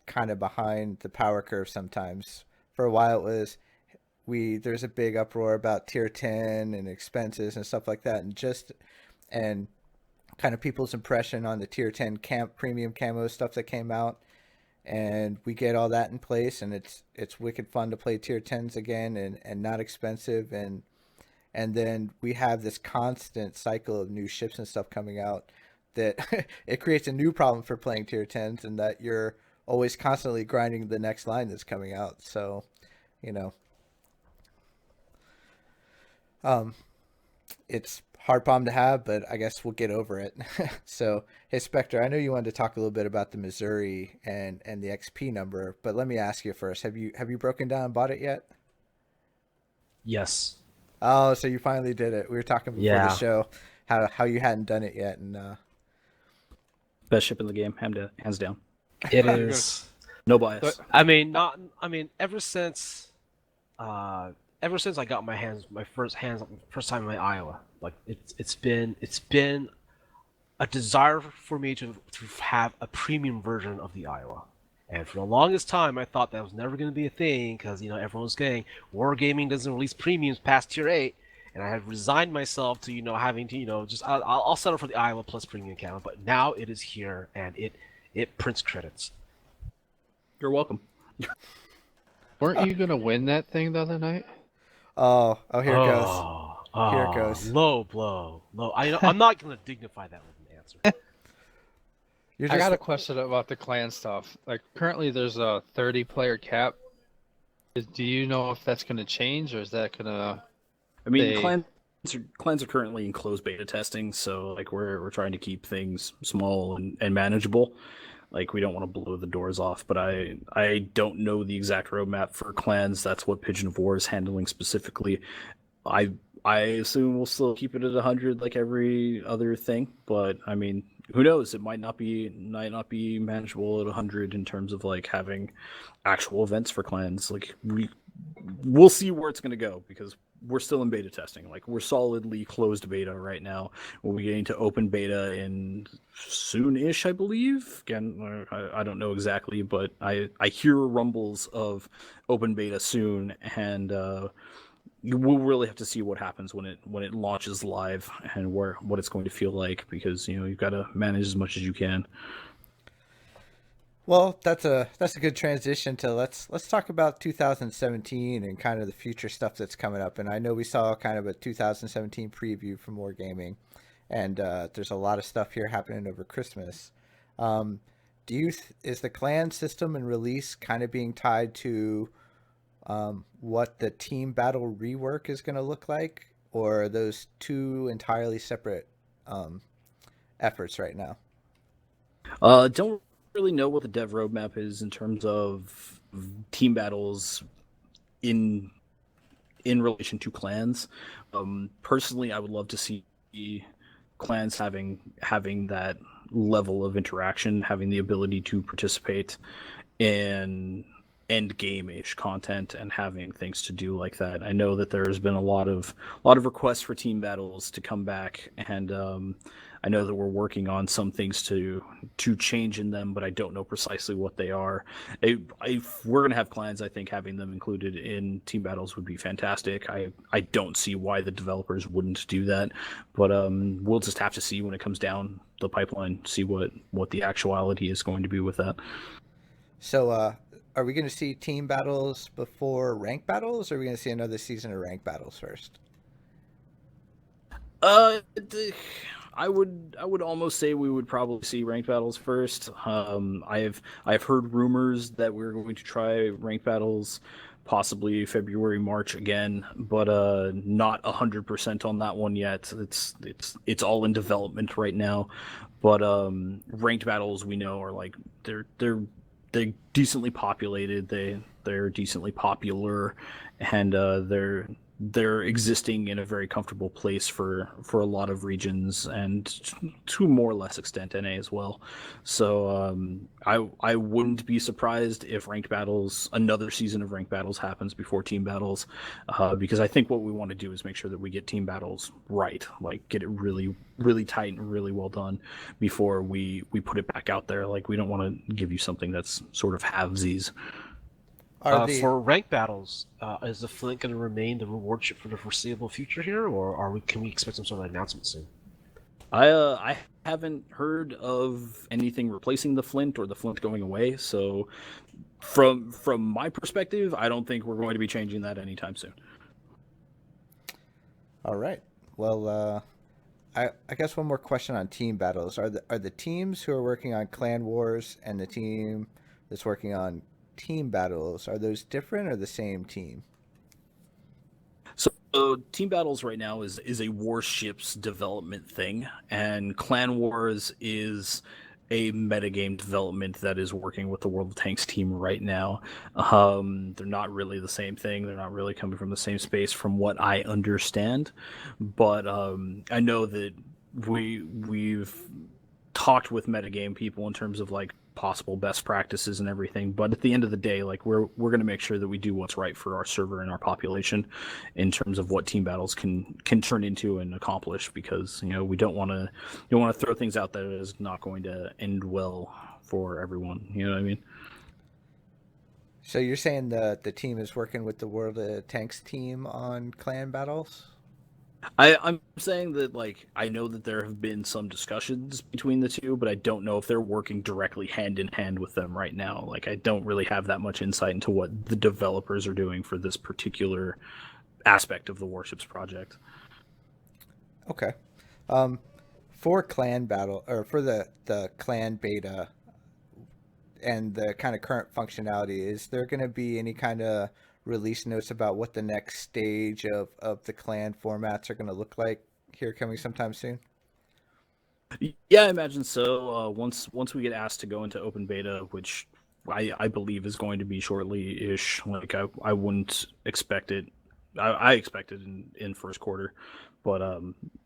kind of behind the power curve sometimes. For a while it was there's a big uproar about tier 10 and expenses and stuff like that, and kind of people's impression on the tier 10 premium camo stuff that came out, and we get all that in place, and it's wicked fun to play tier 10s again, and not expensive, and then we have this constant cycle of new ships and stuff coming out that it creates a new problem for playing tier 10s, and that you're always constantly grinding the next line that's coming out. So it's a hard problem to have, but I guess we'll get over it. So, hey Spectre, I know you wanted to talk a little bit about the Missouri and the XP number, but let me ask you first: have you broken down and bought it yet? Yes. Oh, so you finally did it. We were talking before the show how you hadn't done it yet, and Best ship in the game, hands down. It is. No bias. Ever since I got my first time in my Iowa, like it's been a desire for me to have a premium version of the Iowa. And for the longest time, I thought that was never going to be a thing because everyone was saying Wargaming doesn't release premiums past tier 8, and I had resigned myself to having to just I'll settle for the Iowa plus premium camo. But now it is here, and it prints credits. You're welcome. Weren't you gonna win that thing the other night? Oh, here it goes. Here it goes. Low blow. I'm not going to dignify that with an answer. You're I just got a question about the clan stuff. Like currently, there's a 30-player cap. Do you know if that's going to change, or is that going to? I mean, They- clans are currently in closed beta testing, so like we're trying to keep things small and manageable. Like we don't want to blow the doors off, but I don't know the exact roadmap for clans. That's what Pigeon of War is handling specifically. I I assume we'll still keep it at 100 like every other thing, but I mean, who knows? It might not be manageable at 100 in terms of like having actual events for clans. Like we'll see where it's going to go because we're still in beta testing. Like we're solidly closed beta right now. We'll be getting to open beta in soon-ish, I believe. Again, I don't know exactly, but I hear rumbles of open beta soon, and we'll really have to see what happens when it launches live and what it's going to feel like, because you've got to manage as much as you can. Well, that's a good transition to let's talk about 2017 and kind of the future stuff that's coming up. And I know we saw kind of a 2017 preview from Wargaming, and there's a lot of stuff here happening over Christmas. Is the clan system and release kind of being tied to what the team battle rework is going to look like, or are those two entirely separate efforts right now? Don't really know what the dev roadmap is in terms of team battles in relation to clans. Personally, I would love to see clans having that level of interaction, having the ability to participate in end game-ish content and having things to do like that. I know that there's been a lot of requests for team battles to come back, and I know that we're working on some things to change in them, but I don't know precisely what they are. If we're going to have clans, I think having them included in team battles would be fantastic. I don't see why the developers wouldn't do that, but we'll just have to see when it comes down the pipeline, see what the actuality is going to be with that. So, are we going to see team battles before rank battles, or are we going to see another season of rank battles first? I would almost say we would probably see ranked battles first. I've heard rumors that we're going to try ranked battles possibly February, March again, but not 100% on that one yet. It's all in development right now. But ranked battles, we know, are like they're decently populated. They're decently popular, and they're existing in a very comfortable place for a lot of regions, and to more or less extent NA as well. So I wouldn't be surprised if another season of ranked battles happens before team battles, because I think what we want to do is make sure that we get team battles right, like get it really, really tight and really well done before we put it back out there. Like we don't want to give you something that's sort of halvesies. For rank battles, is the Flint going to remain the reward ship for the foreseeable future here, or can we expect some sort of announcement soon? I haven't heard of anything replacing the Flint or the Flint going away. So, from my perspective, I don't think we're going to be changing that anytime soon. All right. Well, I guess one more question on team battles: are the teams who are working on Clan Wars and the team that's working on team battles, are those different or the same team? So team battles right now is a warships development thing, and Clan Wars is a metagame development that is working with the World of Tanks team right now. They're not really the same thing. They're not really coming from the same space from what I understand, but I know that we've talked with metagame people in terms of like possible best practices and everything, but at the end of the day, like we're going to make sure that we do what's right for our server and our population in terms of what team battles can turn into and accomplish, because we don't want to throw things out that is not going to end well for everyone. You know what I mean? So you're saying the team is working with the World of Tanks team on clan battles? I'm saying that, like, I know that there have been some discussions between the two, but I don't know if they're working directly hand in hand with them right now. Like, I don't really have that much insight into what the developers are doing for this particular aspect of the Warships project. Okay. for clan battle, or for the clan beta and the kind of current functionality, is there going to be any kind of release notes about what the next stage of the clan formats are going to look like here coming sometime soon? Yeah, I imagine so. Once we get asked to go into open beta, which I believe is going to be shortly-ish, like I wouldn't expect it. I expect it in first quarter, but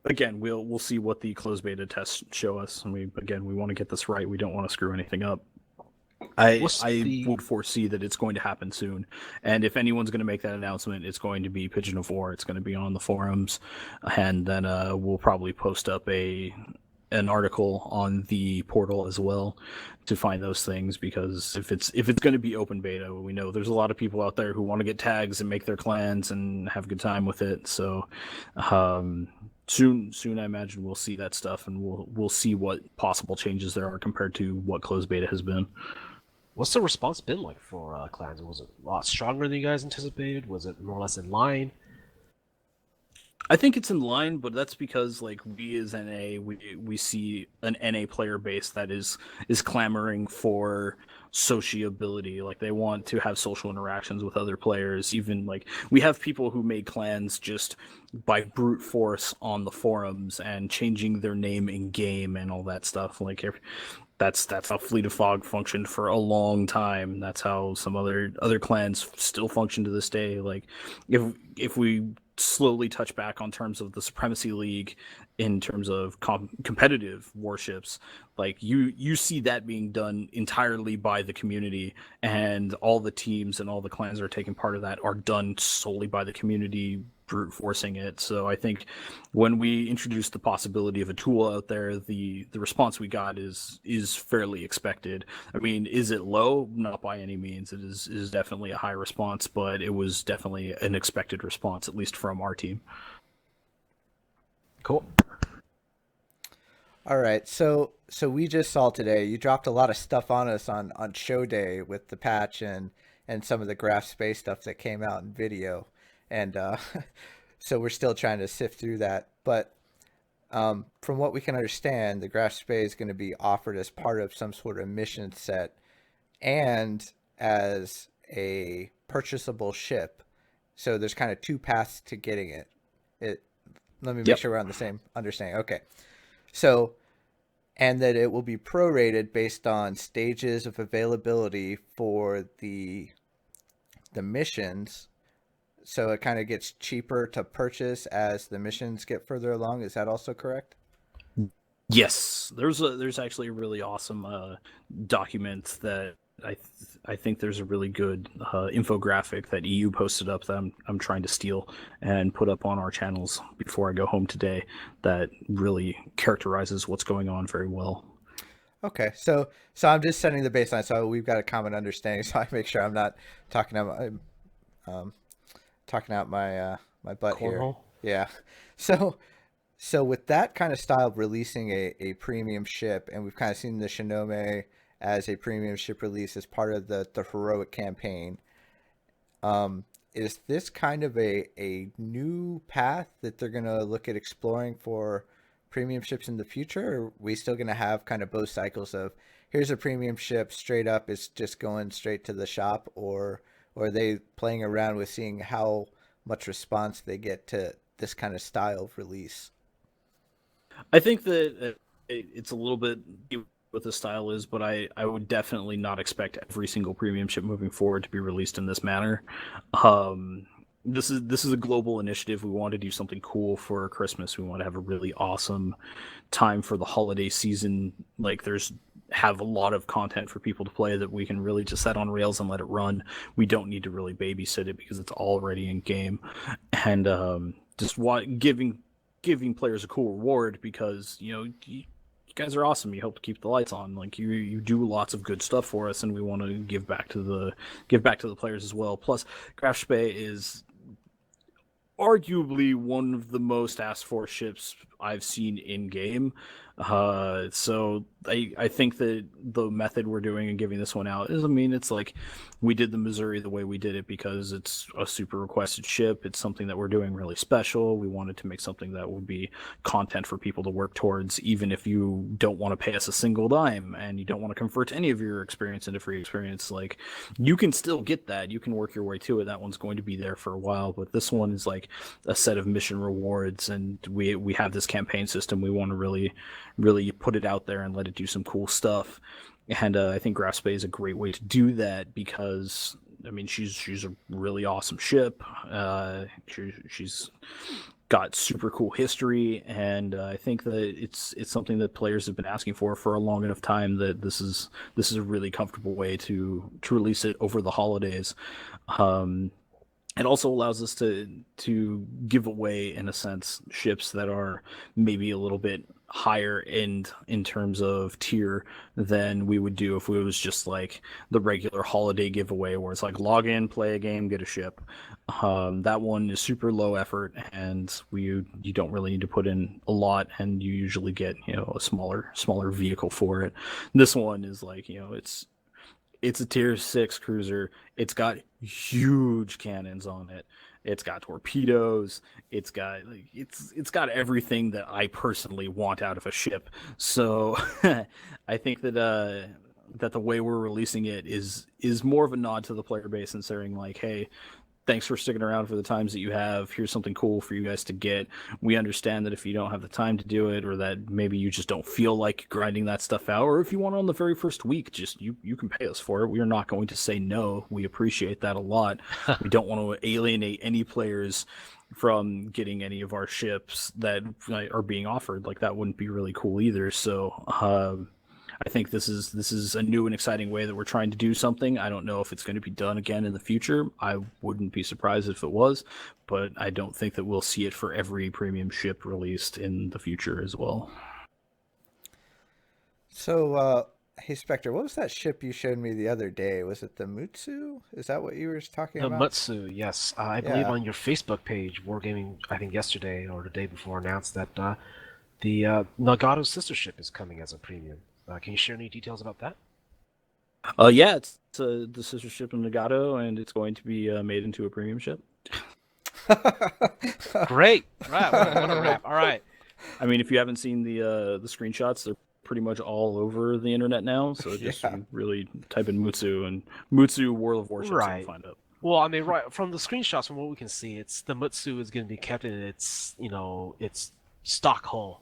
again, we'll see what the closed beta tests show us. And we want to get this right. We don't want to screw anything up. I would foresee that it's going to happen soon, and if anyone's going to make that announcement, it's going to be Pigeon of War. It's going to be on the forums, and then we'll probably post up an article on the portal as well to find those things, because if it's going to be open beta, we know there's a lot of people out there who want to get tags and make their clans and have a good time with it. So soon I imagine we'll see that stuff, and we'll see what possible changes there are compared to what closed beta has been. What's the response been like for clans? Was it a lot stronger than you guys anticipated? Was it more or less in line? I think it's in line, but that's because like we as NA, we see an NA player base that is clamoring for sociability. Like they want to have social interactions with other players. Even like we have people who made clans just by brute force on the forums and changing their name in game and all that stuff. Like that's how Fleet of Fog functioned for a long time. That's how some other clans still function to this day. Like if we slowly touch back on terms of the Supremacy League in terms of competitive warships, like you see that being done entirely by the community, and all the teams and all the clans that are taking part of that are done solely by the community brute forcing it. So I think when we introduced the possibility of a tool out there, the response we got is fairly expected. I mean, is it low? Not by any means. It is definitely a high response, but it was definitely an expected response, at least from our team. Cool. All right, so we just saw today you dropped a lot of stuff on us on show day with the patch and some of the graph space stuff that came out in video, and so we're still trying to sift through that. But from what we can understand, the graph space is going to be offered as part of some sort of mission set and as a purchasable ship. So there's kind of two paths to getting it. Let me make sure we're on the same understanding. Okay. So, and that it will be prorated based on stages of availability for the missions. So it kind of gets cheaper to purchase as the missions get further along. Is that also correct? Yes, there's actually a really awesome document that I think there's a really good infographic that EU posted up that I'm trying to steal and put up on our channels before I go home today, that really characterizes what's going on very well. Okay, so I'm just setting the baseline, so we've got a common understanding, so I make sure I'm not talking out my butt Cornhole? here. Yeah. So with that kind of style of releasing a premium ship, and we've kind of seen the Shinome as a premium ship release as part of the heroic campaign, is this kind of a new path that they're going to look at exploring for premium ships in the future? Or are we still going to have kind of both cycles of here's a premium ship straight up, it's just going straight to the shop, or are they playing around with seeing how much response they get to this kind of style of release? I think that it's a little bit what the style is, but I would definitely not expect every single premium ship moving forward to be released in this manner. This is a global initiative. We want to do something cool for Christmas. We want to have a really awesome time for the holiday season. Like have a lot of content for people to play that we can really just set on rails and let it run. We don't need to really babysit it because it's already in game, and just giving players a cool reward because you guys are awesome. You help to keep the lights on. Like you do lots of good stuff for us, and we want to give back to the players as well. Plus, Grafspay is arguably one of the most asked for ships I've seen in game. So I think that the method we're doing and giving this one out is, I mean, it's like we did the Missouri the way we did it because it's a super requested ship. It's something that we're doing really special. We wanted to make something that would be content for people to work towards, even if you don't want to pay us a single dime and you don't want to convert any of your experience into free experience. Like, you can still get that. You can work your way to it. That one's going to be there for a while, but this one is like a set of mission rewards, and we have this campaign system. We want to really put it out there and let it do some cool stuff. And I think Graf Spee is a great way to do that because, I mean, she's a really awesome ship. She's got super cool history, and I think that it's something that players have been asking for a long enough time that this is a really comfortable way to release it over the holidays. It also allows us to give away, in a sense, ships that are maybe a little bit higher end in terms of tier than we would do if it was just like the regular holiday giveaway where it's like log in, play a game, get a ship. That one is super low effort, and you don't really need to put in a lot, and you usually get, you know, a smaller vehicle for it. This one is like, you know, it's a tier 6 cruiser. It's got huge cannons on it. It's got torpedoes. It's got everything that I personally want out of a ship. So I think that the way we're releasing it is more of a nod to the player base and saying like, hey, thanks for sticking around for the times that you have. Here's something cool for you guys to get. We understand that if you don't have the time to do it, or that maybe you just don't feel like grinding that stuff out, or if you want it on the very first week, just you can pay us for it. We are not going to say no. We appreciate that a lot. We don't want to alienate any players from getting any of our ships that are being offered. Like, that wouldn't be really cool either. So I think this is a new and exciting way that we're trying to do something. I don't know if it's going to be done again in the future. I wouldn't be surprised if it was, but I don't think that we'll see it for every premium ship released in the future as well. So, hey Spectre, what was that ship you showed me the other day? Was it the Mutsu? Is that what you were talking The about? Mutsu, yes. I believe on your Facebook page, Wargaming, I think yesterday or the day before, announced that the Nagato sister ship is coming as a premium. Can you share any details about that? Yeah, it's the sister ship in Nagato, and it's going to be made into a premium ship. Great! Right, what a wrap. All right. I mean, if you haven't seen the screenshots, they're pretty much all over the internet now. So just you really type in Mutsu and Mutsu World of Warships and you'll find out. Well, I mean, right from the screenshots, from what we can see, it's the Mutsu is going to be kept in its, you know, its stock hull.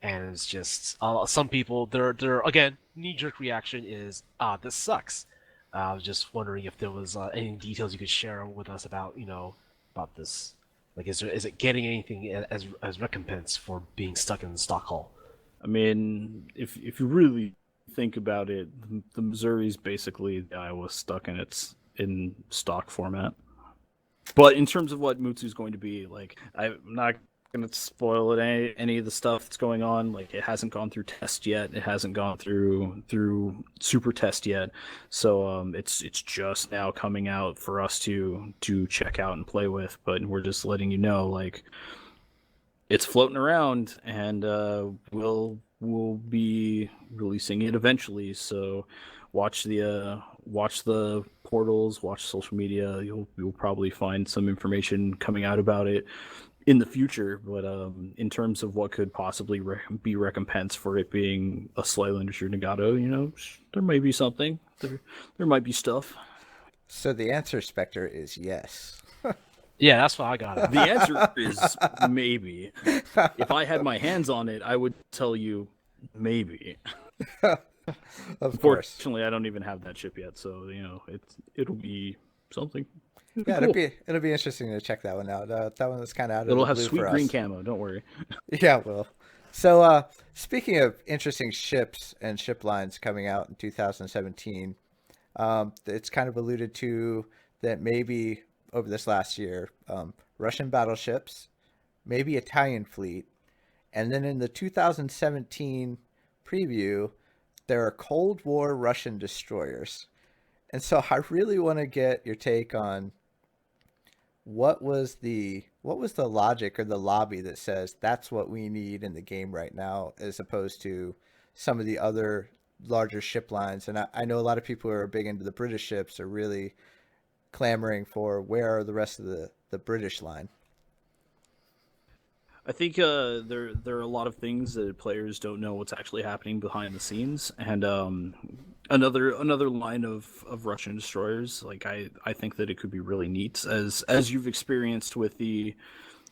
And it's just some people, their again, knee-jerk reaction is, this sucks. I was just wondering if there was any details you could share with us about, you know, about this. Like, is it getting anything as recompense for being stuck in the stock hull? I mean, if you really think about it, the Missouri's basically the Iowa stuck in stock format. But in terms of what Mutsu's going to be, like, I'm not going to spoil it, any of the stuff that's going on. Like, it hasn't gone through test yet. It hasn't gone through super test yet. So it's just now coming out for us to check out and play with. But we're just letting you know, like, it's floating around, and we'll be releasing it eventually. So watch the portals, watch social media. You'll probably find some information coming out about it in the future. But in terms of what could possibly be recompense for it being a Slaylander Nagato, you know, there may be something. There might be stuff. So the answer, Spectre, is yes. Yeah, that's what I got. The answer is maybe. If I had my hands on it, I would tell you maybe. Unfortunately, I don't even have that ship yet, so you know it'll be something. Yeah, cool. it'll be interesting to check that one out. That one was kind of out of the It'll blue have sweet for us. green camo. Don't worry. Yeah, it will. So speaking of interesting ships and ship lines coming out in 2017, it's kind of alluded to that maybe over this last year, Russian battleships, maybe Italian fleet, and then in the 2017 preview, there are Cold War Russian destroyers. And so I really want to get your take on what was the logic or the lobby that says that's what we need in the game right now, as opposed to some of the other larger ship lines? And I know a lot of people who are big into the British ships are really clamoring for where are the rest of the British line. I think there are a lot of things that players don't know what's actually happening behind the scenes, and another line of Russian destroyers. Like I think that it could be really neat, as you've experienced with the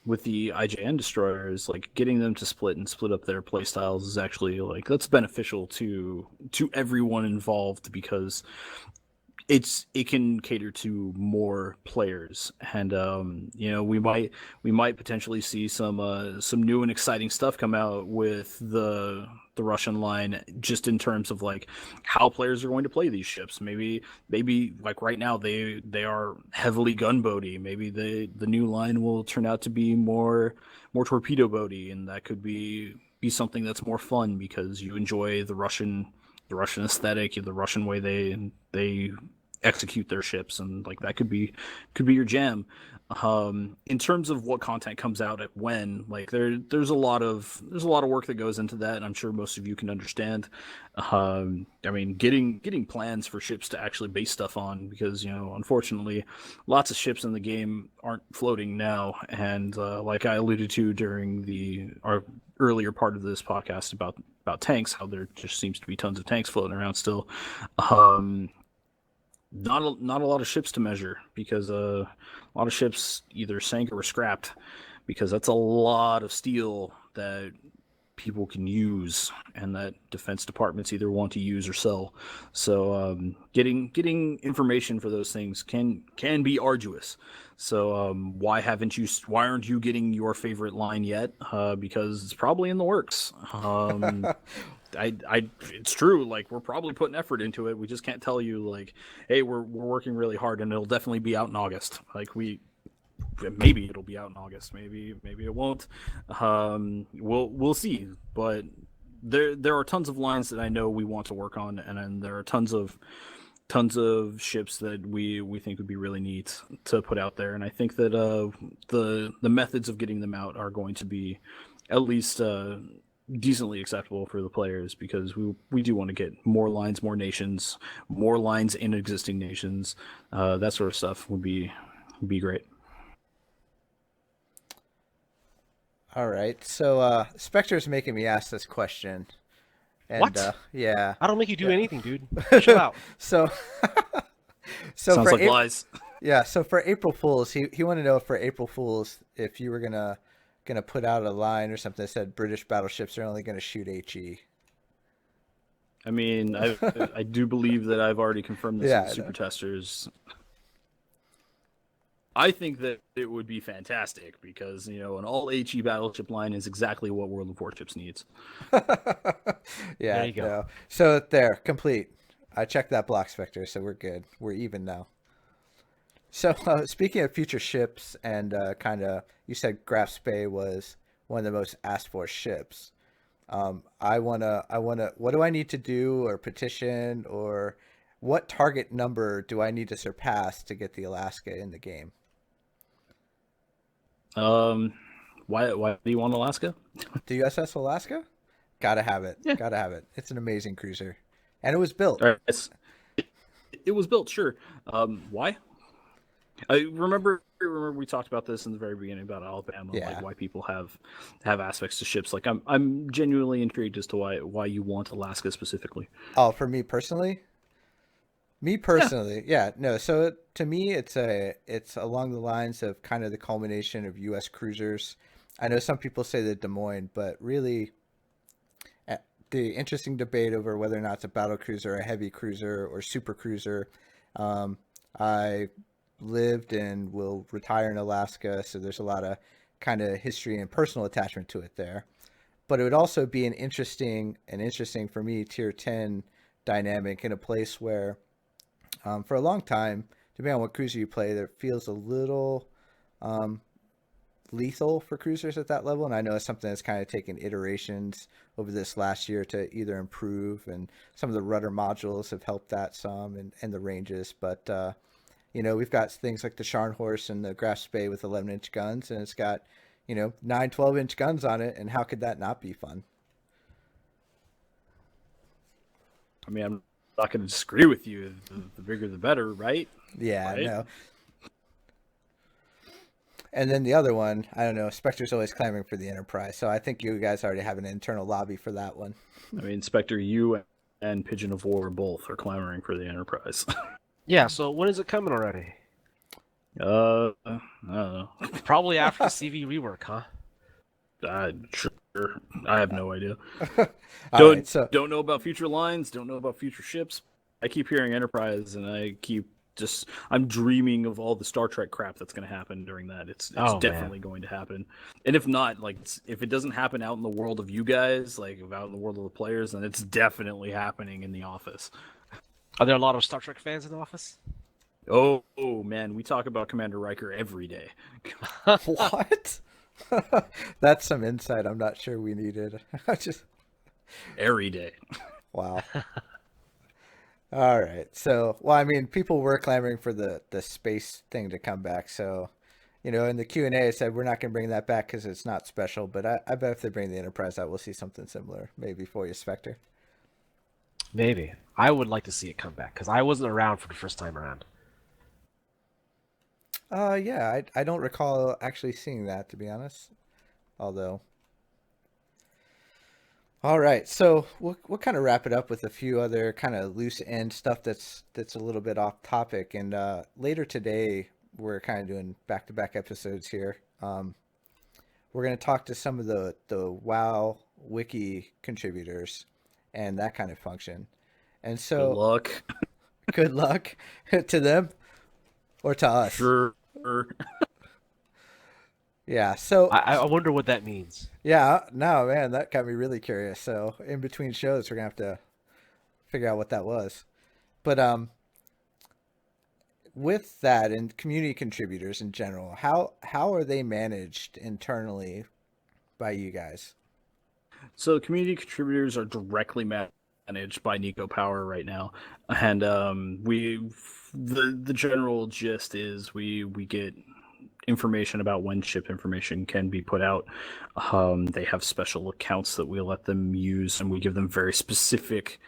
IJN destroyers, like getting them to split up their playstyles is actually like that's beneficial to everyone involved, because it can cater to more players, and we might potentially see some new and exciting stuff come out with the Russian line, just in terms of like how players are going to play these ships. Maybe like right now they are heavily gunboaty. Maybe the new line will turn out to be more torpedo boaty, and that could be something that's more fun because you enjoy the Russian aesthetic, the Russian way they execute their ships, and like that could be your jam. In terms of what content comes out at when, like there's a lot of work that goes into that, and I'm sure most of you can understand. I mean, getting plans for ships to actually base stuff on, because unfortunately lots of ships in the game aren't floating now, and like I alluded to during our earlier part of this podcast about tanks, how there just seems to be tons of tanks floating around still. Not a lot of ships to measure, because a lot of ships either sank or were scrapped, because that's a lot of steel that people can use and that defense departments either want to use or sell. So getting information for those things can be arduous. So why aren't you getting your favorite line yet? Because it's probably in the works. It's true. Like, we're probably putting effort into it. We just can't tell you like, hey, we're working really hard and it'll definitely be out in August. Like maybe it'll be out in August. Maybe it won't. We'll see. But there are tons of lines that I know we want to work on, and there are tons of ships that we think would be really neat to put out there. And I think that the methods of getting them out are going to be at least decently acceptable for the players, because we do want to get more lines, more nations, more lines in existing nations. That sort of stuff would be great. All right, so Spectre's making me ask this question. And, What? Yeah. I don't make you do anything, dude. Chill out. So Sounds like lies. Yeah, so for April Fools, he wanted to know for April Fools if you were gonna put out a line or something that said British battleships are only gonna shoot HE. I mean, I do believe that I've already confirmed this with Super Testers. I think that it would be fantastic, because an all HE battleship line is exactly what World of Warships needs. Yeah, there you go. No. So there, complete. I checked that block, Spectre, so we're good. We're even now. So speaking of future ships, and you said Graf Spee was one of the most asked for ships. I wanna. What do I need to do, or petition, or what target number do I need to surpass to get the Alaska in the game? Why do you want Alaska? The USS Alaska? Gotta have it. Yeah. Gotta have it. It's an amazing cruiser, and it was built. All right. It was built, sure. Why? I remember we talked about this in the very beginning about Alabama, like why people have aspects to ships. Like I'm genuinely intrigued as to why you want Alaska specifically. Oh, for me personally? Yeah. No. So to me, it's along the lines of kind of the culmination of U.S. cruisers. I know some people say the Des Moines, but really, the interesting debate over whether or not it's a battle cruiser, a heavy cruiser, or super cruiser. I lived and will retire in Alaska, so there's a lot of kind of history and personal attachment to it there. But it would also be an interesting for me tier 10 dynamic in a place where for a long time, depending on what cruiser you play, there feels a little lethal for cruisers at that level. And I know it's something that's kind of taken iterations over this last year to either improve, and some of the rudder modules have helped that some, and the ranges. But we've got things like the Scharnhorst and the Graf Spee with 11-inch guns, and it's got, 9, 12-inch guns on it, and how could that not be fun? I mean, I'm not going to disagree with you. The bigger, the better, right? Yeah, Right? no. And then the other one, I don't know, Spectre's always clamoring for the Enterprise, so I think you guys already have an internal lobby for that one. I mean, Spectre, you and Pigeon of War both are clamoring for the Enterprise. Yeah, so when is it coming already? I don't know. Probably after the CV rework, huh? Sure. I have no idea. All right, so Don't know about future lines. Don't know about future ships. I keep hearing Enterprise, and I'm dreaming of all the Star Trek crap that's going to happen during that. It's Oh, definitely going to happen. And if not, like, if it doesn't happen out in the world of you guys, like out in the world of the players, then it's definitely happening in the office. Are there a lot of Star Trek fans in the office? Oh man, we talk about Commander Riker every day. what? That's some insight I'm not sure we needed. Every day. Wow. All right. So, well, I mean, people were clamoring for the space thing to come back. So, in the Q&A, I said we're not going to bring that back because it's not special. But I bet if they bring the Enterprise out, we'll see something similar, maybe for you, Spectre. Maybe. I would like to see it come back because I wasn't around for the first time around. Yeah, I don't recall actually seeing that, to be honest. Although, all right, so we'll kind of wrap it up with a few other kind of loose end stuff that's a little bit off topic. And later today, we're kind of doing back-to-back episodes here. We're going to talk to some of the WoW wiki contributors and that kind of function. And so, Good luck. good luck to them. Or to us. Sure. Yeah, so... I wonder what that means. Yeah, no, man, that got me really curious. So in between shows, we're going to have to figure out what that was. But with that and community contributors in general, how are they managed internally by you guys? So community contributors are directly managed by Nico Power right now, and the general gist is we get information about when ship information can be put out. They have special accounts that we let them use, and we give them very specific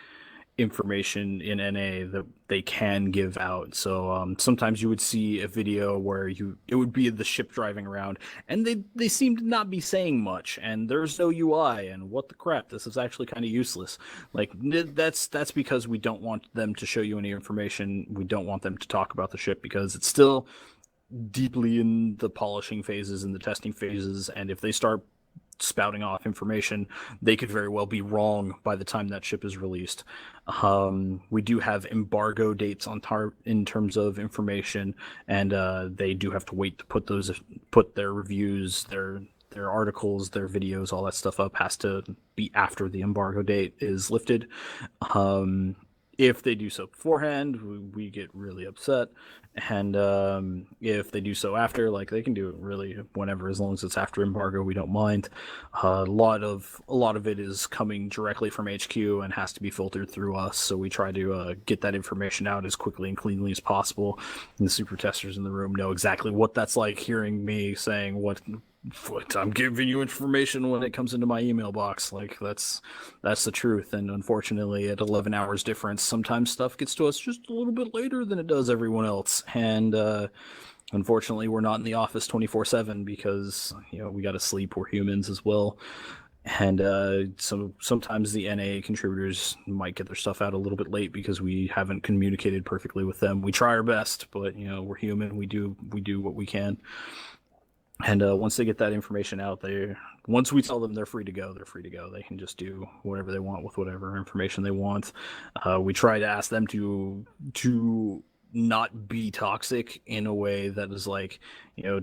information in NA that they can give out. So sometimes you would see a video where it would be the ship driving around, and they seem to not be saying much, and there's no UI, and what the crap, this is actually kind of useless. Like, that's because we don't want them to show you any information. We don't want them to talk about the ship because it's still deeply in the polishing phases and the testing phases, and if they start spouting off information, they could very well be wrong by the time that ship is released. We do have embargo dates in terms of information, and they do have to wait to put their reviews, their articles, their videos, all that stuff up has to be after the embargo date is lifted. If they do so beforehand, we get really upset. And if they do so after, like, they can do it really whenever, as long as it's after embargo, we don't mind. A lot of it is coming directly from HQ and has to be filtered through us, so we try to get that information out as quickly and cleanly as possible. And the super testers in the room know exactly what that's like, hearing me saying what I'm giving you information when it comes into my email box. Like, that's the truth. And unfortunately, at 11 hours difference, sometimes stuff gets to us just a little bit later than it does everyone else. And unfortunately, we're not in the office 24/7 because we got to sleep. We're humans as well. And so sometimes the NA contributors might get their stuff out a little bit late because we haven't communicated perfectly with them. We try our best, but we're human. We do what we can. And once they get that information out, once we tell them they're free to go, they're free to go. They can just do whatever they want with whatever information they want. We try to ask them to not be toxic in a way that is like,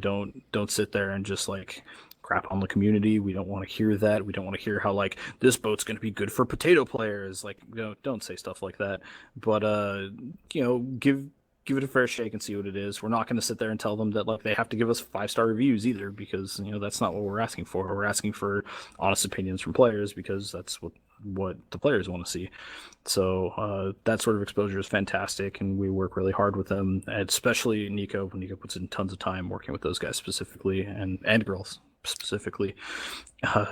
don't sit there and just like crap on the community. We don't want to hear that. We don't want to hear how like this boat's going to be good for potato players. Like, don't say stuff like that. But give it a fair shake and see what it is. We're not going to sit there and tell them that like they have to give us 5-star reviews either, because that's not what we're asking for. We're asking for honest opinions from players, because that's what the players want to see. So that sort of exposure is fantastic, and we work really hard with them, especially Nico. Nico puts in tons of time working with those guys specifically, and girls specifically,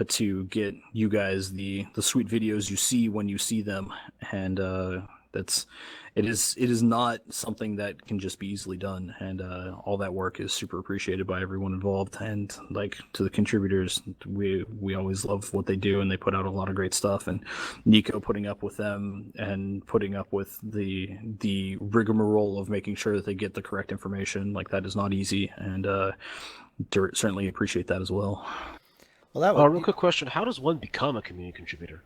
to get you guys the sweet videos you see when you see them. And it is not something that can just be easily done, and all that work is super appreciated by everyone involved. And like, to the contributors, we always love what they do, and they put out a lot of great stuff. And Nico putting up with them and putting up with the rigmarole of making sure that they get the correct information, like, that is not easy, and certainly appreciate that as well. Well, that was real quick question: how does one become a community contributor?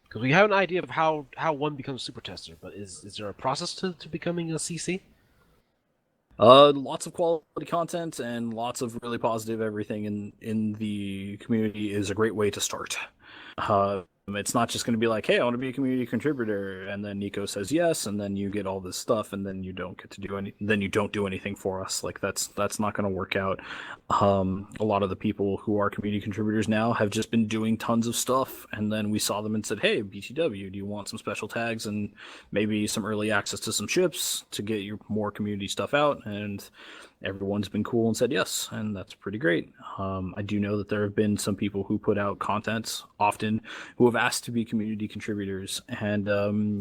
Because we have an idea of how one becomes super tester, but is there a process to becoming a CC? Lots of quality content and lots of really positive everything in the community is a great way to start. It's not just going to be like, hey, I want to be a community contributor, and then Nico says yes, and then you get all this stuff, and then you don't get to do then you don't do anything for us. Like, that's not going to work out. A lot of the people who are community contributors now have just been doing tons of stuff, and then we saw them and said, hey, BTW, do you want some special tags and maybe some early access to some ships to get your more community stuff out? And everyone's been cool and said yes, and that's pretty great. I do know that there have been some people who put out content often who have asked to be community contributors, and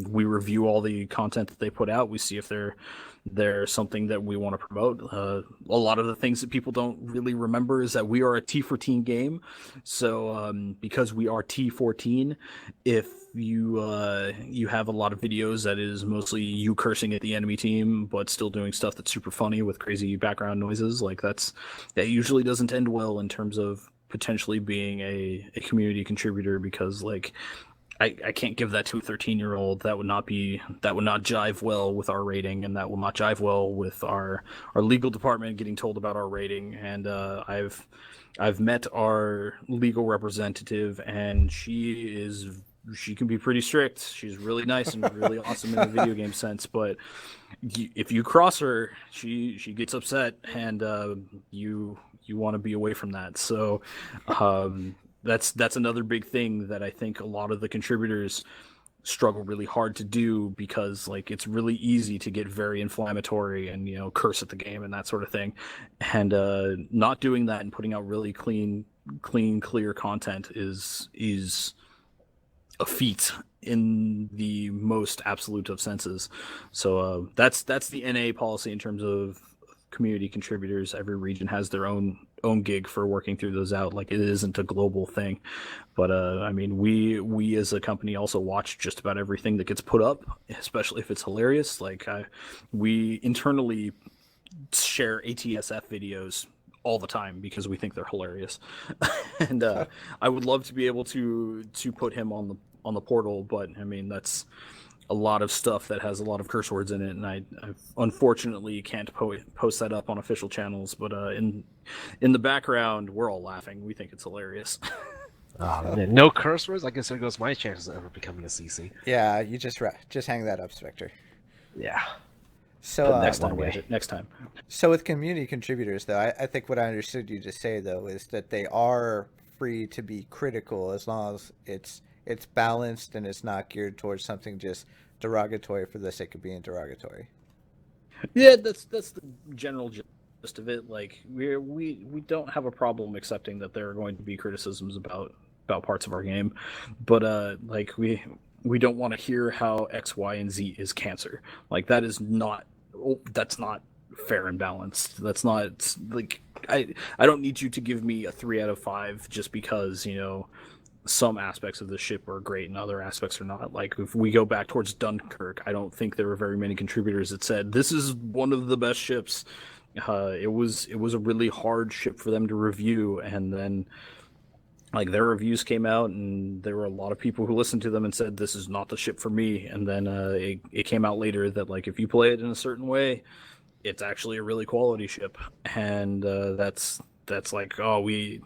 we review all the content that they put out. We see if they're something that we want to promote. A lot of the things that people don't really remember is that we are a T14 game. So because we are T14, if you have a lot of videos that is mostly you cursing at the enemy team, but still doing stuff that's super funny with crazy background noises, like, that usually doesn't end well in terms of potentially being a community contributor, because, like, I can't give that to a 13-year-old. That would not jive well with our rating, and that will not jive well with our legal department getting told about our rating. And I've met our legal representative, and she can be pretty strict. She's really nice and really awesome in the video game sense, but if you cross her, she gets upset, and you want to be away from that. So that's another big thing that I think a lot of the contributors struggle really hard to do, because, like, it's really easy to get very inflammatory and curse at the game and that sort of thing, and not doing that and putting out really clean, clear content is a feat in the most absolute of senses. So that's the NA policy in terms of community contributors. Every region has their own gig for working through those out. Like, it isn't a global thing, but I mean, we as a company also watch just about everything that gets put up, especially if it's hilarious. Like, we internally share ATSF videos all the time because we think they're hilarious. And I would love to be able to put him on the portal, but I mean, that's a lot of stuff that has a lot of curse words in it, and I unfortunately can't post that up on official channels, but in the background, we're all laughing. We think it's hilarious. Oh, man. No curse words? I guess there goes my chances of ever becoming a CC. Yeah, you just hang that up, Spectre. Yeah. So Next time. So with community contributors, though, I think what I understood you to say, though, is that they are free to be critical as long as it's balanced and it's not geared towards something just derogatory for the sake of being derogatory. Yeah, that's the general gist of it. Like, we don't have a problem accepting that there are going to be criticisms about parts of our game, but like, we don't want to hear how X, Y, and Z is cancer. Like, that's not fair and balanced. That's not, like, I don't need you to give me a 3 out of 5 just because some aspects of the ship are great and other aspects are not. Like, if we go back towards Dunkirk, I don't think there were very many contributors that said this is one of the best ships. It was a really hard ship for them to review, and then, like, their reviews came out and there were a lot of people who listened to them and said this is not the ship for me, and then it came out later that, like, if you play it in a certain way, it's actually a really quality ship, and that's that's like, oh, they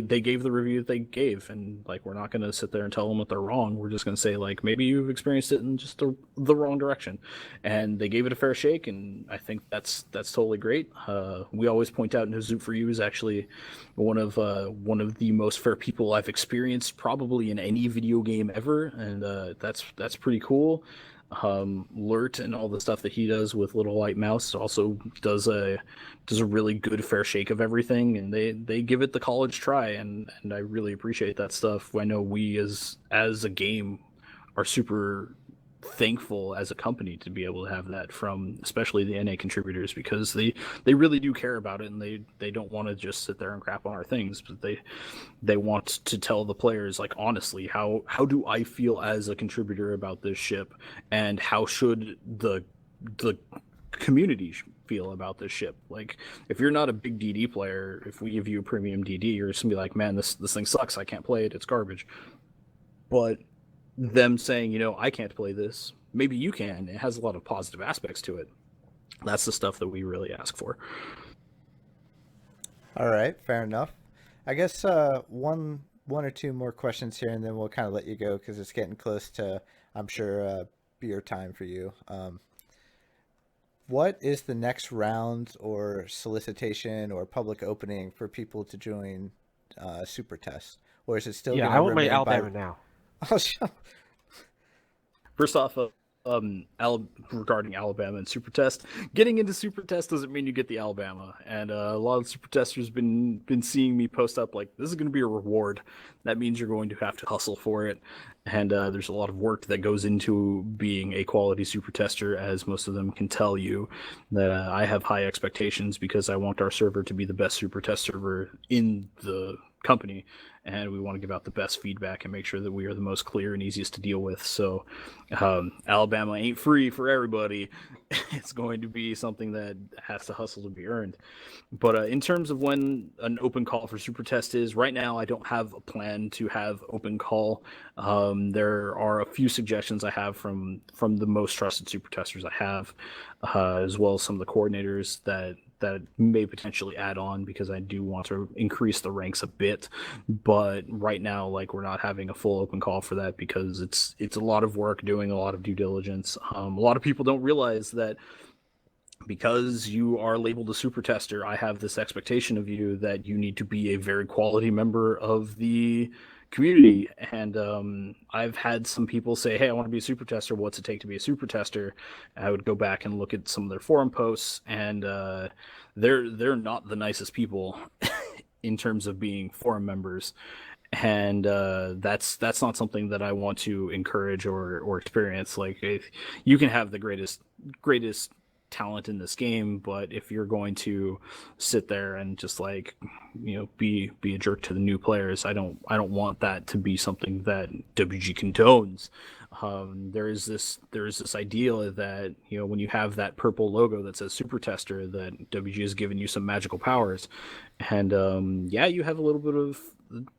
gave the review that they gave, and like we're not going to sit there and tell them that they're wrong. We're just going to say like maybe you've experienced it in just the wrong direction, and they gave it a fair shake, and I think that's totally great. We always point out Nozoot for You is actually one of the most fair people I've experienced probably in any video game ever, and that's pretty cool. Lurt and all the stuff that he does with Little White Mouse also does a really good fair shake of everything, and they give it the college try, and I really appreciate that stuff. I know we as a game are super thankful as a company to be able to have that from especially the NA contributors, because they really do care about it, and they don't want to just sit there and crap on our things, but they want to tell the players like honestly how do I feel as a contributor about this ship, and how should the community feel about this ship. Like if you're not a big DD player, if we give you a premium DD, you're just gonna be like, man, this thing sucks, I can't play it, it's garbage. But them saying, I can't play this, maybe you can, it has a lot of positive aspects to it. That's the stuff that we really ask for. All right, fair enough. I guess one or two more questions here, and then we'll kind of let you go because it's getting close to, I'm sure, beer time for you. What is the next round or solicitation or public opening for people to join Super Test? Or is it still going to I would remain make Alabama now. Oh, sure. First off, regarding Alabama and Super Test, getting into Super Test doesn't mean you get the Alabama, and a lot of Super Testers been seeing me post up like, this is going to be a reward. That means you're going to have to hustle for it, and there's a lot of work that goes into being a quality Super Tester, as most of them can tell you. That I have high expectations because I want our server to be the best Super Test server in the company, and we want to give out the best feedback and make sure that we are the most clear and easiest to deal with. So Alabama ain't free for everybody. It's going to be something that has to hustle to be earned. But in terms of when an open call for Super Test is, right now I don't have a plan to have open call. There are a few suggestions I have from the most trusted Super Testers I have, as well as some of the coordinators that may potentially add on, because I do want to increase the ranks a bit. But right now, like, we're not having a full open call for that because it's a lot of work, doing a lot of due diligence. A lot of people don't realize that because you are labeled a super tester, I have this expectation of you that you need to be a very quality member of the community. And I've had some people say, hey, I want to be a super tester, what's it take to be a super tester? I would go back and look at some of their forum posts, and they're not the nicest people in terms of being forum members, and that's not something that I want to encourage or experience. Like, if you can have the greatest talent in this game, but if you're going to sit there and just like, be a jerk to the new players, I don't want that to be something that WG condones. There is this idea that, when you have that purple logo that says Super Tester, that WG has given you some magical powers, and you have a little bit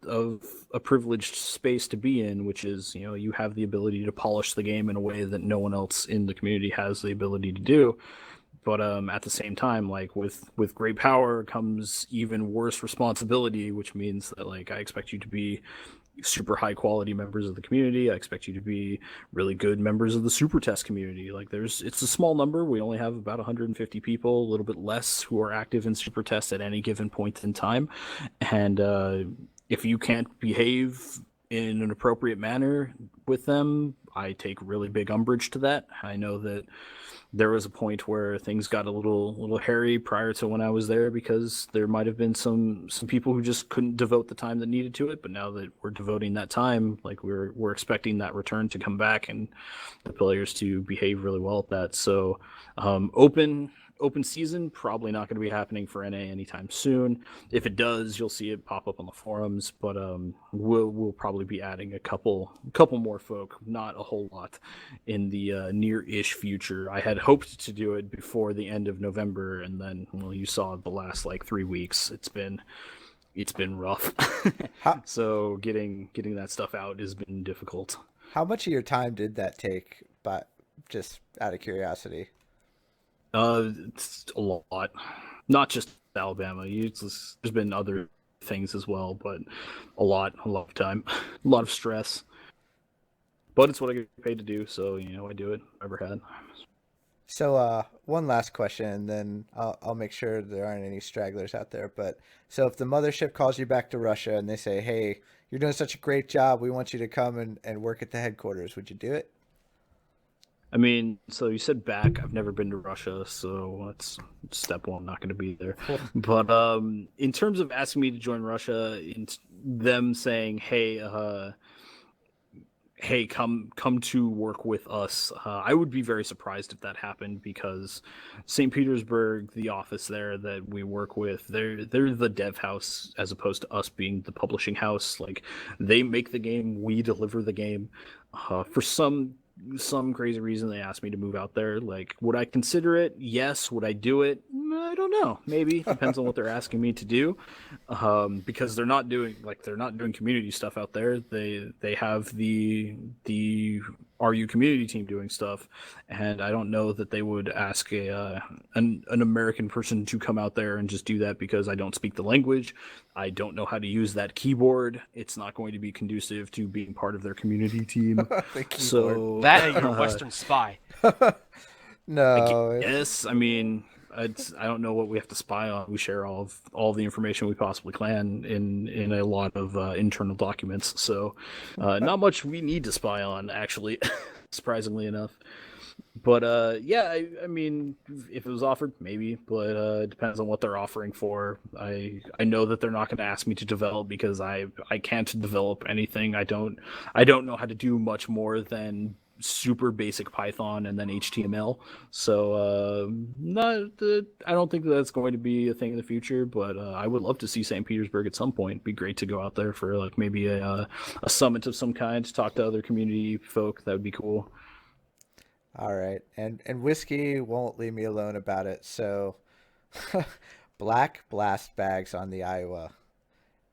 of a privileged space to be in, which is, you have the ability to polish the game in a way that no one else in the community has the ability to do. But at the same time, like, with great power comes even worse responsibility, which means that, like, I expect you to be super high quality members of the community. I expect you to be really good members of the Super Test community. Like, it's a small number. We only have about 150 people, a little bit less, who are active in Super Test at any given point in time. And if you can't behave in an appropriate manner with them, I take really big umbrage to that. I know that there was a point where things got a little hairy prior to when I was there, because there might have been some people who just couldn't devote the time that needed to it. But now that we're devoting that time, like, we're expecting that return to come back and the players to behave really well at that. So open season probably not going to be happening for NA anytime soon. If it does, you'll see it pop up on the forums, but we'll probably be adding a couple more folk, not a whole lot, in the near-ish future. I had hoped to do it before the end of November, and then, well, you saw the last 3 weeks. It's been rough. So getting that stuff out has been difficult. How much of your time did that take, but just out of curiosity? It's a lot. Not just Alabama. There's been other things as well, but a lot of time, a lot of stress. But it's what I get paid to do, so I do it. Ever had. So, one last question, and then I'll make sure there aren't any stragglers out there. But so, if the mothership calls you back to Russia and they say, "Hey, you're doing such a great job, we want you to come and work at the headquarters," would you do it? I mean, so you said back. I've never been to Russia, so that's step one. Not going to be there. But in terms of asking me to join Russia, them saying, "Hey, come to work with us," I would be very surprised if that happened, because St. Petersburg, the office there that we work with, they're the dev house as opposed to us being the publishing house. Like, they make the game, we deliver the game. For some crazy reason, they asked me to move out there. Like, would I consider it? Yes. Would I do it? I don't know. Maybe. Depends on what they're asking me to do. Because they're not doing community stuff out there. They have the RU community team doing stuff, and I don't know that they would ask an American person to come out there and just do that, because I don't speak the language. I don't know how to use that keyboard. It's not going to be conducive to being part of their community team. So that and you're a Western spy. No. Yes, I mean, I don't know what we have to spy on. We share all the information we possibly can in a lot of internal documents. So not much we need to spy on, actually, surprisingly enough. But yeah, I mean, if it was offered, maybe, but it depends on what they're offering for. I know that they're not going to ask me to develop, because I can't develop anything. I don't know how to do much more than super basic Python and then HTML. So I don't think that's going to be a thing in the future, but I would love to see St. Petersburg at some point. It'd be great to go out there for like maybe a summit of some kind, to talk to other community folk. That would be cool. All right. And Whiskey won't leave me alone about it. So black blast bags on the Iowa.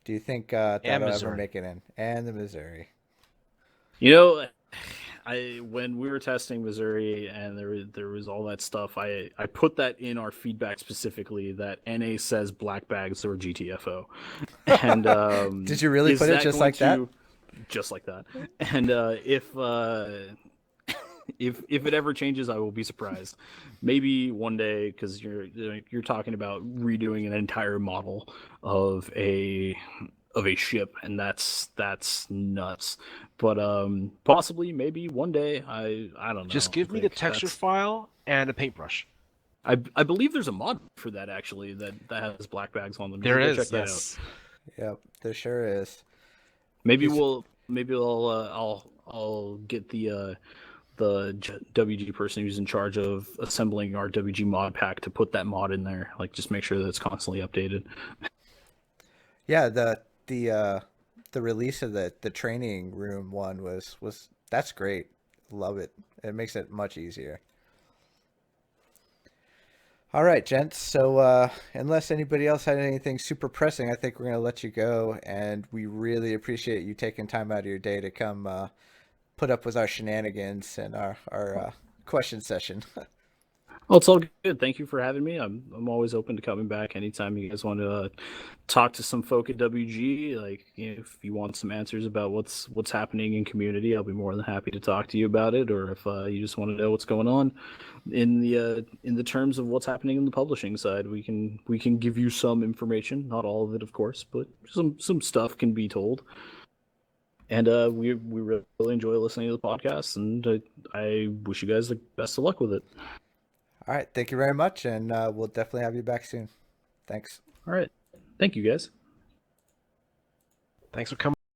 Do you think that'll ever make it in? And the Missouri. When we were testing Missouri and there was all that stuff, I put that in our feedback specifically, that NA says black bags or GTFO. And did you really put it just like that? Just like that. And if it ever changes, I will be surprised. Maybe one day, because you're talking about redoing an entire model of a ship, and that's nuts. But possibly, maybe one day. I don't know. Just give me the texture file and a paintbrush. I believe there's a mod for that, actually, that has black bags on them. There is. Check that out. Yep, there sure is. Maybe I'll get the WG person who's in charge of assembling our WG mod pack to put that mod in there. Like, just make sure that it's constantly updated. Yeah, the release of the training room one was that's great. Love it. It makes it much easier. All right, gents. So unless anybody else had anything super pressing, I think we're going to let you go. And we really appreciate you taking time out of your day to come put up with our shenanigans and our question session. Well, it's all good. Thank you for having me. I'm always open to coming back anytime you guys want to talk to some folk at WG. Like, if you want some answers about what's happening in community, I'll be more than happy to talk to you about it. Or if you just want to know what's going on in the terms of what's happening in the publishing side, we can give you some information. Not all of it, of course, but some stuff can be told. And we really enjoy listening to the podcast, and I wish you guys the best of luck with it. All right. Thank you very much. And we'll definitely have you back soon. Thanks. All right. Thank you, guys. Thanks for coming.